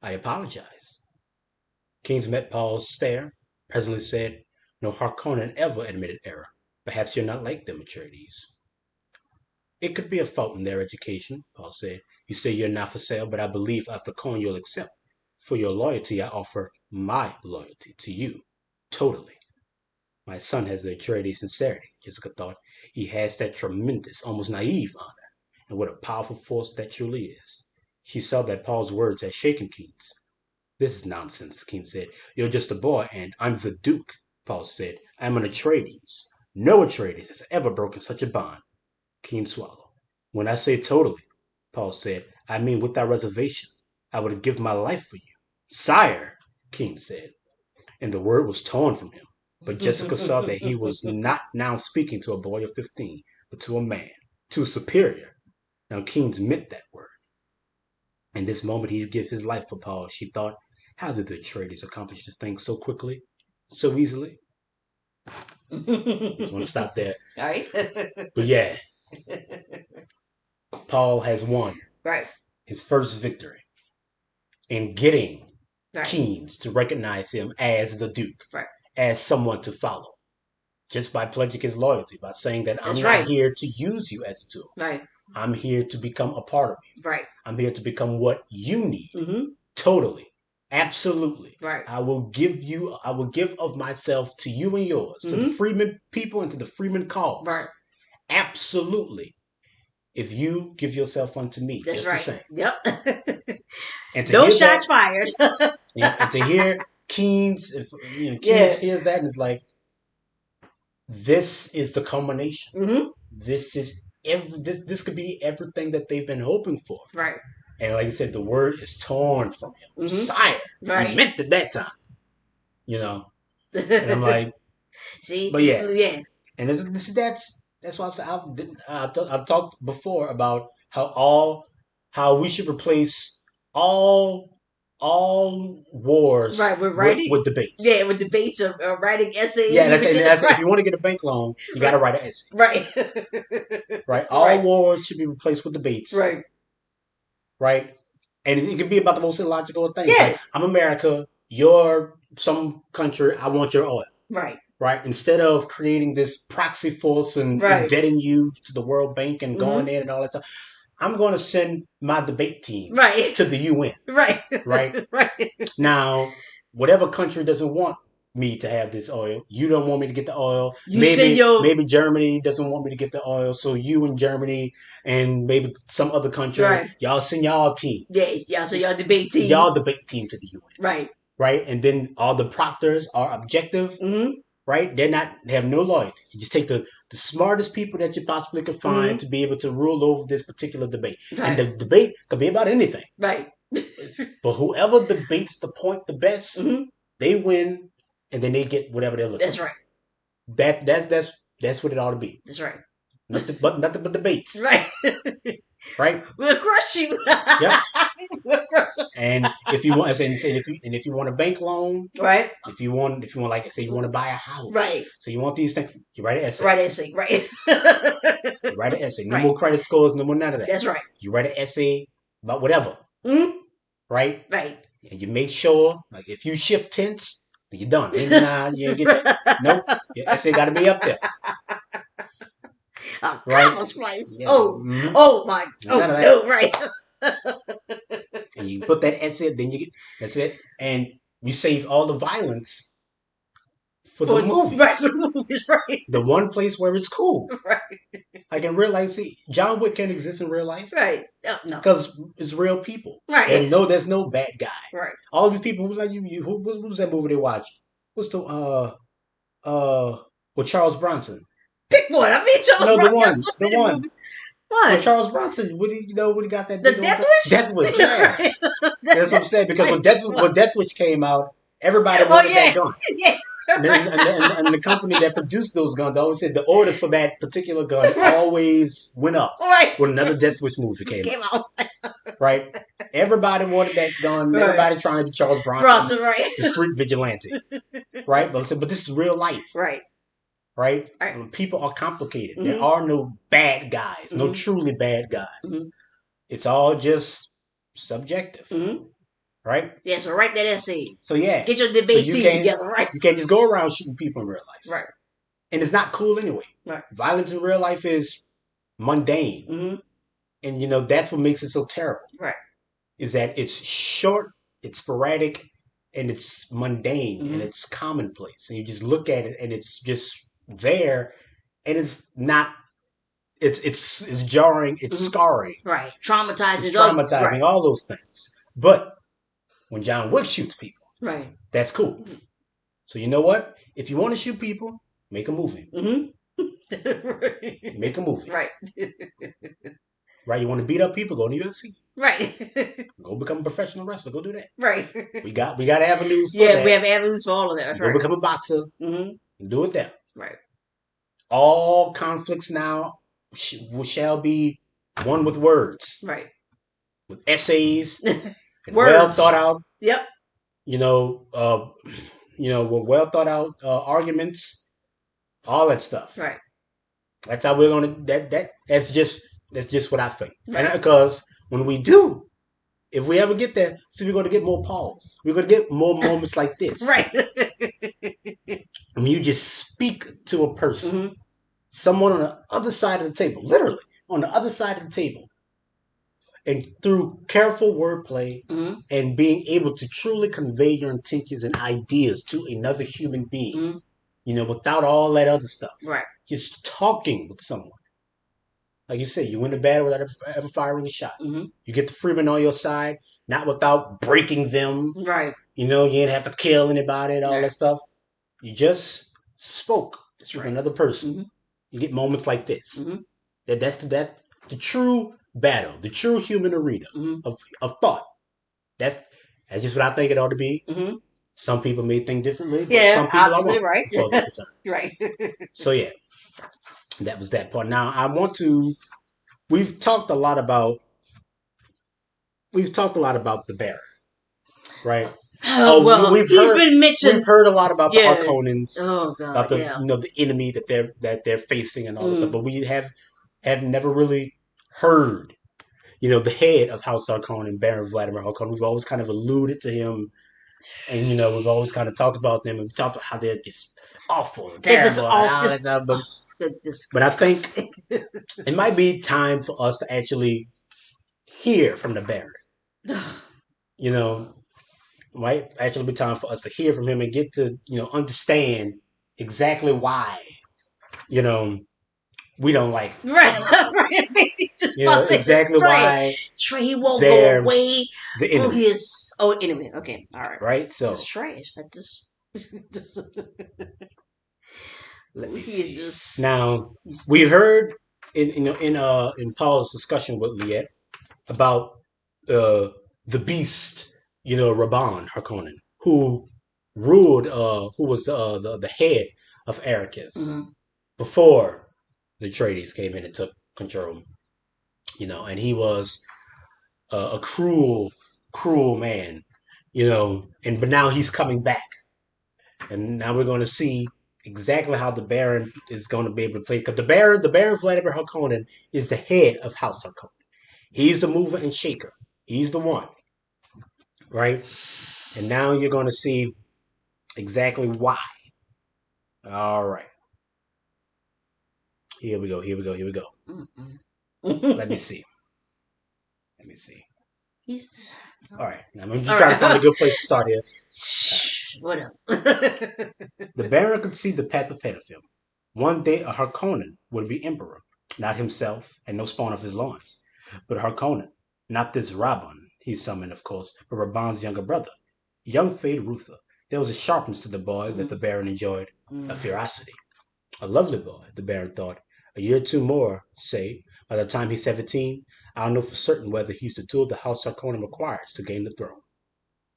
I apologize. Keynes met Paul's stare, presently said, no Harkonnen ever admitted error. Perhaps you're not like them, Atreides. It could be a fault in their education, Paul said. You say you're not for sale, but I believe after coin you'll accept. For your loyalty, I offer my loyalty to you. Totally. My son has the Atreides sincerity, Jessica thought. He has that tremendous, almost naive honor. And what a powerful force that truly is. She saw that Paul's words had shaken Keynes. This is nonsense, Keynes said. You're just a boy, and I'm the Duke, Paul said. I'm an Atreides. No Atreides has ever broken such a bond. Keynes swallowed. When I say totally, Paul said, I mean without reservation. I would give my life for you. Sire, Keynes said, and the word was torn from him. But Jessica saw that he was not now speaking to a boy of 15, but to a man, to a superior. Now Keynes meant that word. In this moment he'd give his life for Paul, she thought. How did the Atreides accomplish this thing so quickly, so easily? Just want to stop there. All right. But yeah, Paul has won Right. his first victory in getting Right. Keynes to recognize him as the Duke, Right. as someone to follow, just by pledging his loyalty, by saying that I'm That's not right. here to use you as a tool. Right. I'm here to become a part of you. Right. I'm here to become what you need. Mm-hmm. Totally. Absolutely. Right. I will give of myself to you and yours, to the Mm-hmm. Freeman people and to the Freeman cause. Right. Absolutely. If you give yourself unto me, That's just right. the same. Yep. And to No hear shots that, fired. and to hear Keynes, Keynes Yeah. hears that and it's like, this is the culmination. Mm-hmm. This is this could be everything that they've been hoping for. Right. And like I said, the word is torn from him. Mm-hmm. Sire. Right. He meant it that time. You know. And I'm like, see, but yeah. yeah. And that's why I've talked before about how we should replace all wars Right, we're writing with debates. Yeah, with debates of writing essays. Yeah, that's right. if you want to get a bank loan, you got to write an essay. Right. Right. All wars should be replaced with debates. Right. Right. And it can be about the most illogical things. Yeah. Like, I'm America. You're some country. I want your oil. Right. Right. Instead of creating this proxy force and indebting you to the World Bank and going in and all that stuff, I'm going to send my debate team to the UN. Right. Right. Right. Now, whatever country doesn't want me to have this oil, you don't want me to get the oil. Maybe Germany doesn't want me to get the oil, so you and Germany and maybe some other country, y'all send y'all team. Yes, yeah, so y'all debate team. Y'all debate team to the UN. Right. Right? And then all the proctors are objective. Mm-hmm. Right? They have no loyalty. You just take the smartest people that you possibly could find to be able to rule over this particular debate. Right. And the debate could be about anything. Right. But whoever debates the point the best, they win, and then they get whatever they're looking for. That's right. That's what it ought to be. That's right. Nothing but debates. Right. Right. We'll crush you. Yep. We'll crush you. And if you want, if you want a bank loan, right? If you want, like I say, you want to buy a house, right? So you want these things, you write an essay. Right. You write an essay. No more credit scores. No more none of that. That's right. You write an essay about whatever. Mm-hmm. Right. Right. And you make sure, like, if you shift tense, you're done. You ain't get that. Nope. Your essay got to be up there. Right. Place. Yeah. Oh my. Oh no. Right. And you put that essay, then you get that's it, and you save all the violence for the movies. Right. For the movies. Right. The one place where it's cool. Right. Like in real life, see, John Wick can't exist in real life. Right. No. Because it's real people. Right. And no, there's no bad guy. Right. All these people who's like who was that movie they watched? What's the with Charles Bronson? Pick one. I mean, Charles Bronson. The one. Well, What? Charles Bronson, what do you know when he got that The big old Death gun? Wish? Death Wish, yeah. That's what I'm saying. Because when Death Wish came out, everybody Oh wanted yeah, that gun. yeah. And, then, and the company that produced those guns always said the orders for that particular gun Right, always went up right. when another Death Wish movie came out. Came out. Right? Everybody wanted that gun. Right. Everybody trying to be Charles Bronson, Bronson, right. the street vigilante. Right? But this is real life. Right. Right? Right. People are complicated. There Mm-hmm. are no bad guys, no Mm-hmm. truly bad Mm-hmm. guys. It's all just subjective. Mm-hmm. Right? Yeah, so write that essay. So yeah. Get your So debate team together, right? you can't just go around shooting people in real life. Right. And it's not cool anyway. Right. Violence in real life is mundane. Mm-hmm. And that's what makes it so terrible. Right. Is that it's short, it's sporadic, and it's mundane Mm-hmm. and it's commonplace. And you just look at it and it's just there, and it's not. It's jarring. It's Mm-hmm. scarring. Right. Traumatizing. It's traumatizing. Right. All those things. But when John Wick shoots people, Right. that's cool. So you know what? If you want to shoot people, make a movie. Mm-hmm. Make a movie. Right. Right. You want to beat up people? Go to UFC. Right. Go become a professional wrestler. Go do that. Right. We got avenues. Yeah, that. we have avenues for all of that. That's Go right. become a boxer. Mm-hmm. Do it there. Right. All conflicts now shall be won with words. Right. With essays and Words. well thought out. Yep. With well thought out arguments. All that stuff. Right. That's how we're gonna. That's just what I think. Right. And because when we do, if we ever get there, see, we're gonna get more pause. We're gonna get more moments like this. Right. When you just speak to a person, Mm-hmm. someone on the other side of the table, literally on the other side of the table, and through careful wordplay Mm-hmm. and being able to truly convey your intentions and ideas to another human being, Mm-hmm. Without all that other stuff. Right. Just talking with someone. Like you said, you win the battle without ever firing a shot. Mm-hmm. You get the freeman on your side, not without breaking them. Right. You didn't have to kill anybody and all that stuff. You just spoke with another person. Mm-hmm. You get moments like this. Mm-hmm. That's the true battle, the true human arena of thought. That's just what I think it ought to be. Mm-hmm. Some people may think differently, but Yeah, some people obviously, are wrong. right. So Right. So yeah, that was that part. Now we've talked a lot about the Baron, right? He's been mentioned. We've heard a lot about the Harkonnens, Oh God, about the enemy that they're facing and all this stuff, but we have never really heard, the head of House Harkonnen, Baron Vladimir Harkonnen. We've always kind of alluded to him, and we've always kind of talked about them, and we talked about how they're just awful, and terrible, and all that stuff. But I think it might be time for us to actually hear from the Baron. Might actually be time for us to hear from him and get to understand exactly why we don't like him. Right. Exactly why Trey won't go away. The enemy. Enemy. Okay, all right. Right. So this is trash. I just let me see. Now we heard in Paul's discussion with Liette about the beast, Rabban Harkonnen, who ruled, who was the head of Arrakis before the Atreides came in and took control. And he was a cruel man, but now he's coming back, and now we're going to see exactly how the Baron is going to be able to play. Because the Baron Vladimir Harkonnen is the head of House Harkonnen. He's the mover and shaker. He's the one, right? And now you're going to see exactly why. All right. Here we go. Let me see. All right. Now I'm just trying to find a good place to start here. Whatever. The Baron could see the path ahead of him. One day a Harkonnen would be emperor. Not himself, and no spawn of his loins, but Harkonnen. Not this Rabban he summoned, of course, but Rabban's younger brother. Young Fade Ruther. There was a sharpness to the boy that the Baron enjoyed, a ferocity. A lovely boy, the Baron thought. A year or two more, say, By the time he's 17, I'll know for certain whether he's the tool the House Harkonnen requires to gain the throne.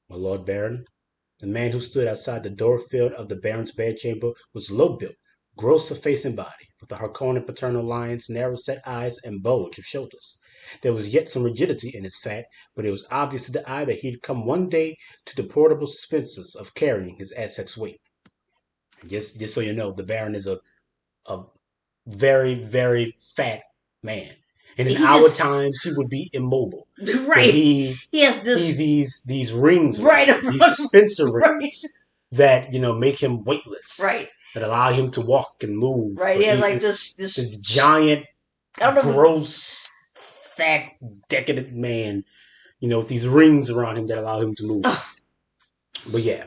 My Lord Baron, the man who stood outside the door-field of the Baron's bedchamber was low-built, gross of face and body, with the Harkonnen paternal lines, narrow-set eyes, and bulge of shoulders. There was yet some rigidity in his fat, but it was obvious to the eye that he'd come one day to the portable expenses of carrying his Aztec's weight. Just so you know, the Baron is a very, very fat man. And in He our just times, he would be immobile. But right. He has he this these rings around right him, these around suspensor right, rings that make him weightless, right, that allow him to walk and move. right. He But has he's like this this. this giant, I don't know. gross, fat, decadent man, with these rings around him that allow him to move. Ugh. But yeah,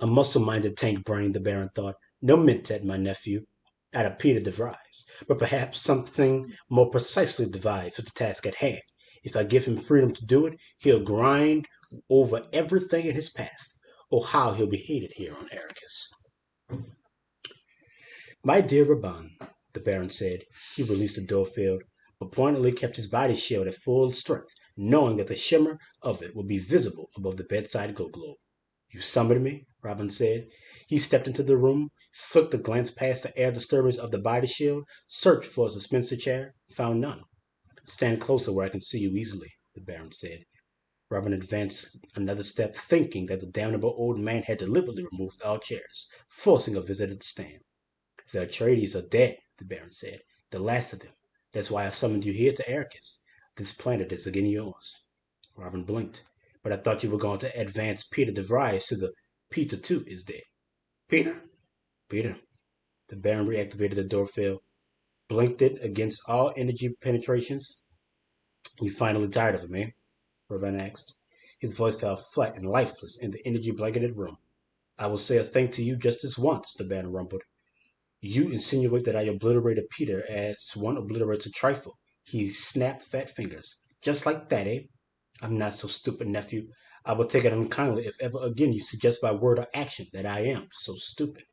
a muscle-minded tank brain, the Baron thought. No Mentat, my nephew. I'd appear to devise, but perhaps something more precisely devised for the task at hand. If I give him freedom to do it, he'll grind over everything in his path. Oh, how he'll be hated here on Arrakis. My dear Raban, the Baron said. He released the door-field, but pointedly kept his body shield at full strength, knowing that the shimmer of it would be visible above the bedside globe. You summoned me, Robin said. He stepped into the room, flicked a glance past the air disturbance of the body shield, searched for a suspensor chair, found none. Stand closer where I can see you easily, the Baron said. Robin advanced another step, thinking that the damnable old man had deliberately removed all chairs, forcing a visitor to stand. The Atreides are dead, the Baron said. The last of them. That's why I summoned you here to Arrakis. This planet is again yours. Robin blinked. But I thought you were going to advance Peter de Vries to the Peter too is dead. Peter? Peter. The Baron reactivated the door field, blinked it against all energy penetrations. You finally tired of him, eh? Robin asked. His voice fell flat and lifeless in the energy blanketed room. I will say a thing to you just this once, the Baron rumbled. You insinuate that I obliterated Peter as one obliterates a trifle. He snapped fat fingers. Just like that, eh? I'm not so stupid, nephew. I will take it unkindly if ever again you suggest by word or action that I am so stupid.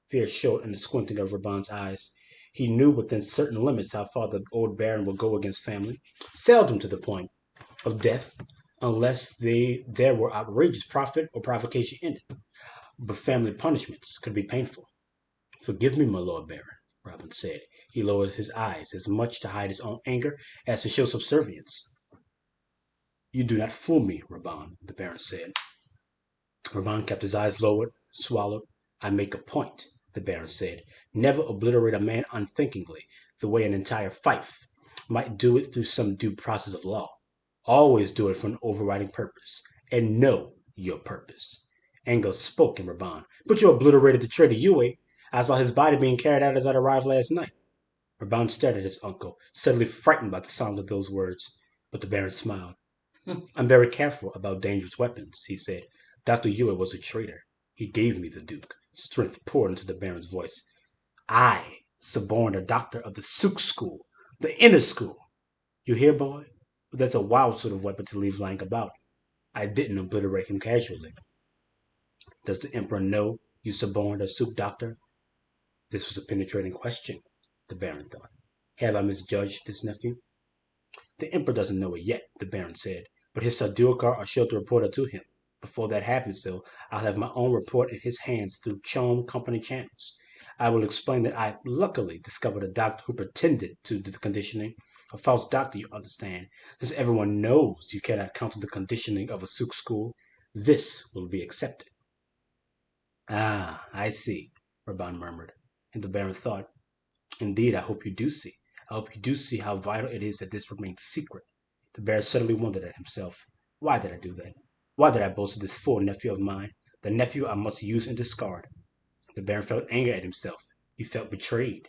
Fear showed in the squinting of Raban's eyes. He knew within certain limits how far the old Baron would go against family, seldom to the point of death, unless there were outrageous profit or provocation in it. But family punishments could be painful. Forgive me, my Lord Baron, Robin said. He lowered his eyes as much to hide his own anger as to show subservience. You do not fool me, Raban, the Baron said. Raban kept his eyes lowered, swallowed. I make a point, the Baron said. Never obliterate a man unthinkingly, the way an entire fief might do it through some due process of law. Always do it for an overriding purpose, and know your purpose. Anger spoke in Raban. But you obliterated the traitor Yue. I saw his body being carried out as I arrived last night. Raban stared at his uncle, suddenly frightened by the sound of those words. But the Baron smiled. I'm very careful about dangerous weapons, he said. Dr. Yue was a traitor. He gave me the Duke. Strength poured into the Baron's voice. I suborned a doctor of the Suk school, the inner school. You hear, boy? That's a wild sort of weapon to leave lying about. I didn't obliterate him casually. Does the Emperor know you suborned a Suk doctor? This was a penetrating question, the Baron thought. Have I misjudged this nephew? The Emperor doesn't know it yet, the Baron said, but his Sardaukar are sure to report it to him. Before that happens, though, I'll have my own report in his hands through Chom Company channels. I will explain that I luckily discovered a doctor who pretended to do the conditioning. A false doctor, you understand. Since everyone knows you cannot counter the conditioning of a Suk school, this will be accepted. Ah, I see, Raban murmured, and the Baron thought, Indeed, I hope you do see. I hope you do see how vital it is that this remains secret. The Baron suddenly wondered at himself. Why did I do that? Why did I boast of this fool nephew of mine, the nephew I must use and discard? The Baron felt anger at himself. He felt betrayed.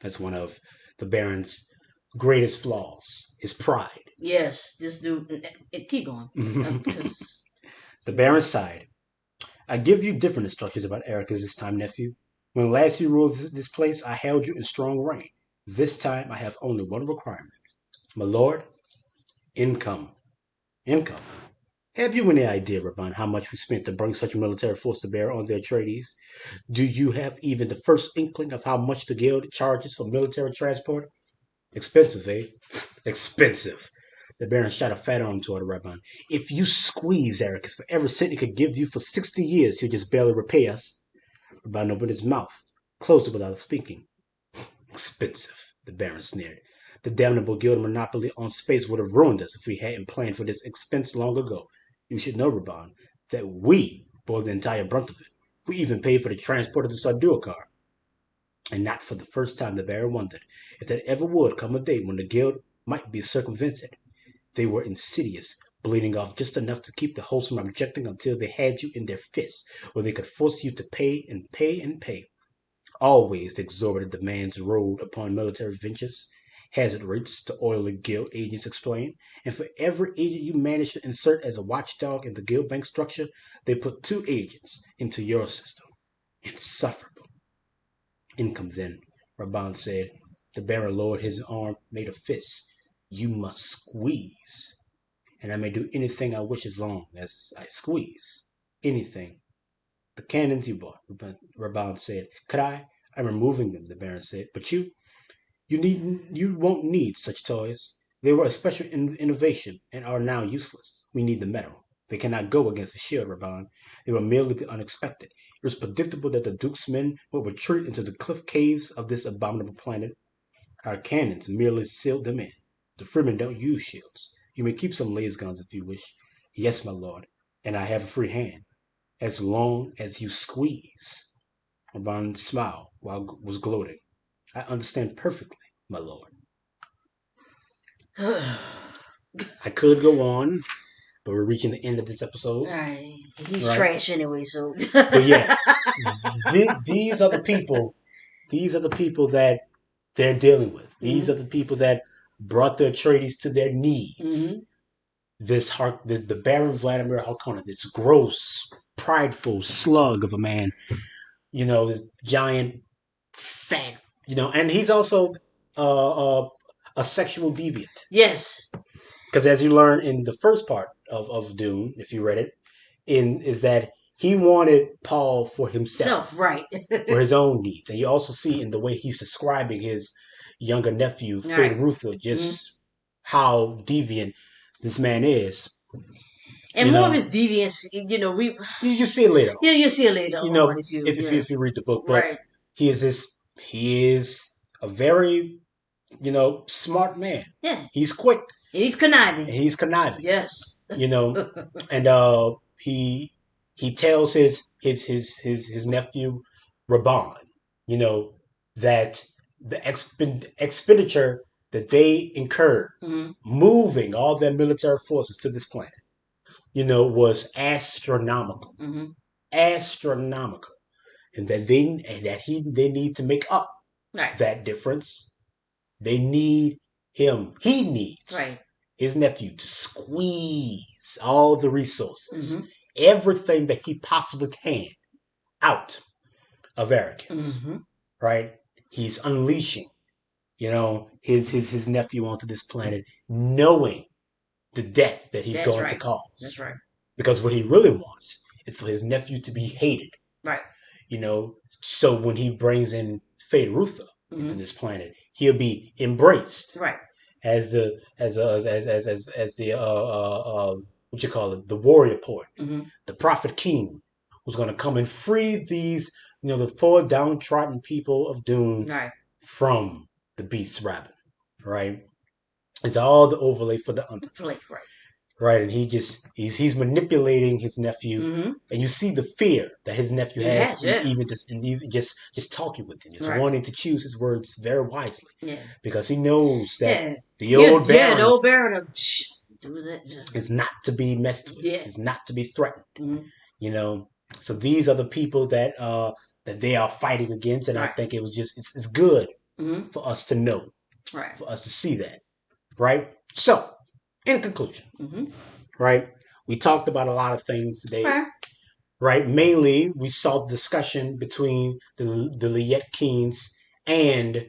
That's one of the Baron's greatest flaws, his pride. Yes, this dude. Keep going, The because Baron sighed. I give you different instructions about Ericus this time, nephew. When last you ruled this place, I held you in strong reign. This time I have only one requirement. My lord, income. Income. Have you any idea, Raban, how much we spent to bring such a military force to bear on the Atreides? Do you have even the first inkling of how much the Guild charges for military transport? Expensive, eh? Expensive. The Baron shot a fat arm toward Raban. If you squeeze Ericus for every cent he could give you for 60 years, he'll just barely repay us. Raban opened his mouth, closed it without speaking. Expensive, the Baron sneered. The damnable Guild monopoly on space would have ruined us if we hadn't planned for this expense long ago. You should know, Raban, that we bore the entire brunt of it. We even paid for the transport of the Sardua car. And not for the first time the Baron wondered if there ever would come a day when the Guild might be circumvented. They were insidious, bleeding off just enough to keep the wholesome objecting until they had you in their fists, where they could force you to pay and pay and pay. Always the exorbitant demands rode upon military ventures. Hazard rates, the oily guild agents explained, and for every agent you managed to insert as a watchdog in the guild bank structure, they put 2 agents into your system. Insufferable. Income then, Raban said. The Baron lowered his arm, made a fist. You must squeeze. And I may do anything I wish as long as I squeeze. Anything. The cannons you bought, Raban said. Could I? I'm removing them, the Baron said. But you won't need such toys. They were a special innovation and are now useless. We need the metal. They cannot go against the shield, Raban. They were merely the unexpected. It was predictable that the Duke's men would retreat into the cliff caves of this abominable planet. Our cannons merely sealed them in. The Freemen don't use shields. You may keep some laser guns if you wish. Yes, my lord, and I have a free hand, as long as you squeeze. Raban smiled while was gloating. I understand perfectly, my lord. I could go on, but we're reaching the end of this episode. Alright. He's Right? trash anyway, so. But yeah, these are the people. These are the people that they're dealing with. These are the people that brought the Atreides to their knees. Mhm. The Baron Vladimir Harkonnen, this gross, prideful slug of a man. This giant, fat. And he's also a sexual deviant. Yes. Because as you learn in the first part of Dune, if you read it, is that he wanted Paul for himself, Self, right. for his own needs. And you also see in the way he's describing his younger nephew, Fade Right. Ruther, just how deviant this man is. And more of his deviance, we You see it later. yeah, you'll see it later on If you read the book, but right. he is a very smart man. Yeah. He's quick. And he's conniving. Yes. And he tells his nephew Raban, that the expenditure that they incurred moving all their military forces to this planet, was astronomical, astronomical, and they need to make up that difference. They need him. He needs his nephew to squeeze all the resources, everything that he possibly can, out of Ericus. Right? He's unleashing, his nephew onto this planet, knowing the death that he's going to cause. That's right. Because what he really wants is for his nephew to be hated. Right. So when he brings in Fade Ruther into this planet, he'll be embraced. Right. As the what you call it, the warrior poet, the prophet king, who's going to come and free these, the poor downtrodden people of Dune from the beast rabbit, right? It's all the overlay for the under. Right, and he's manipulating his nephew, and you see the fear that his nephew has, even just talking with him, just wanting to choose his words very wisely, because he knows that the old Baron is not to be messed with, is not to be threatened, So these are the people that they are fighting against, and I think it was it's good for us to know, for us to see that, right? So, in conclusion, right, we talked about a lot of things today, right? Mainly, we saw the discussion between the Liet Keens and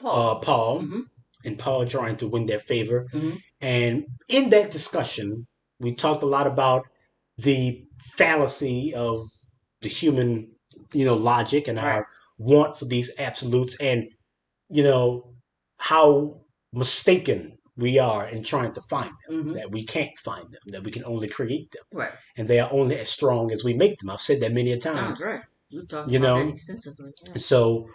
Paul, and Paul trying to win their favor. And in that discussion, we talked a lot about the fallacy of the human, logic and Right. our want for these absolutes, and you know how mistaken we are in trying to find them. Mm-hmm. That we can't find them. That we can only create them, Right. and they are only as strong as we make them. I've said that many a Sounds times. right. We talked You about that know, extensively. Yeah. so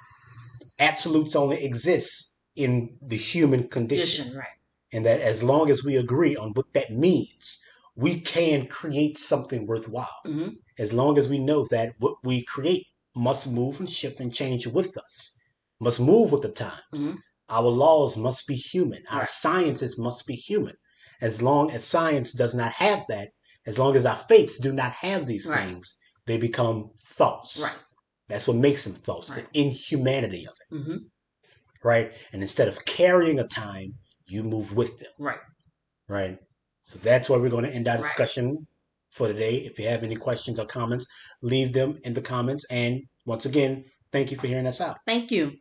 absolutes only exist in the human condition, Condition. Right. and that as long as we agree on what that means, we can create something worthwhile. Mm-hmm. As long as we know that what we create must move and shift and change with us, must move with the times. Mm-hmm. Our laws must be human. Our Right. sciences must be human. As long as science does not have that, as long as our faiths do not have these Right. things, they become false. Right. That's what makes them false, the Right. inhumanity of it, Mm-hmm. right? And instead of carrying a time, you move with them, Right. right? So that's where we're going to end our Right. discussion for today. If you have any questions or comments, leave them in the comments. And once again, thank you for hearing us out. Thank you.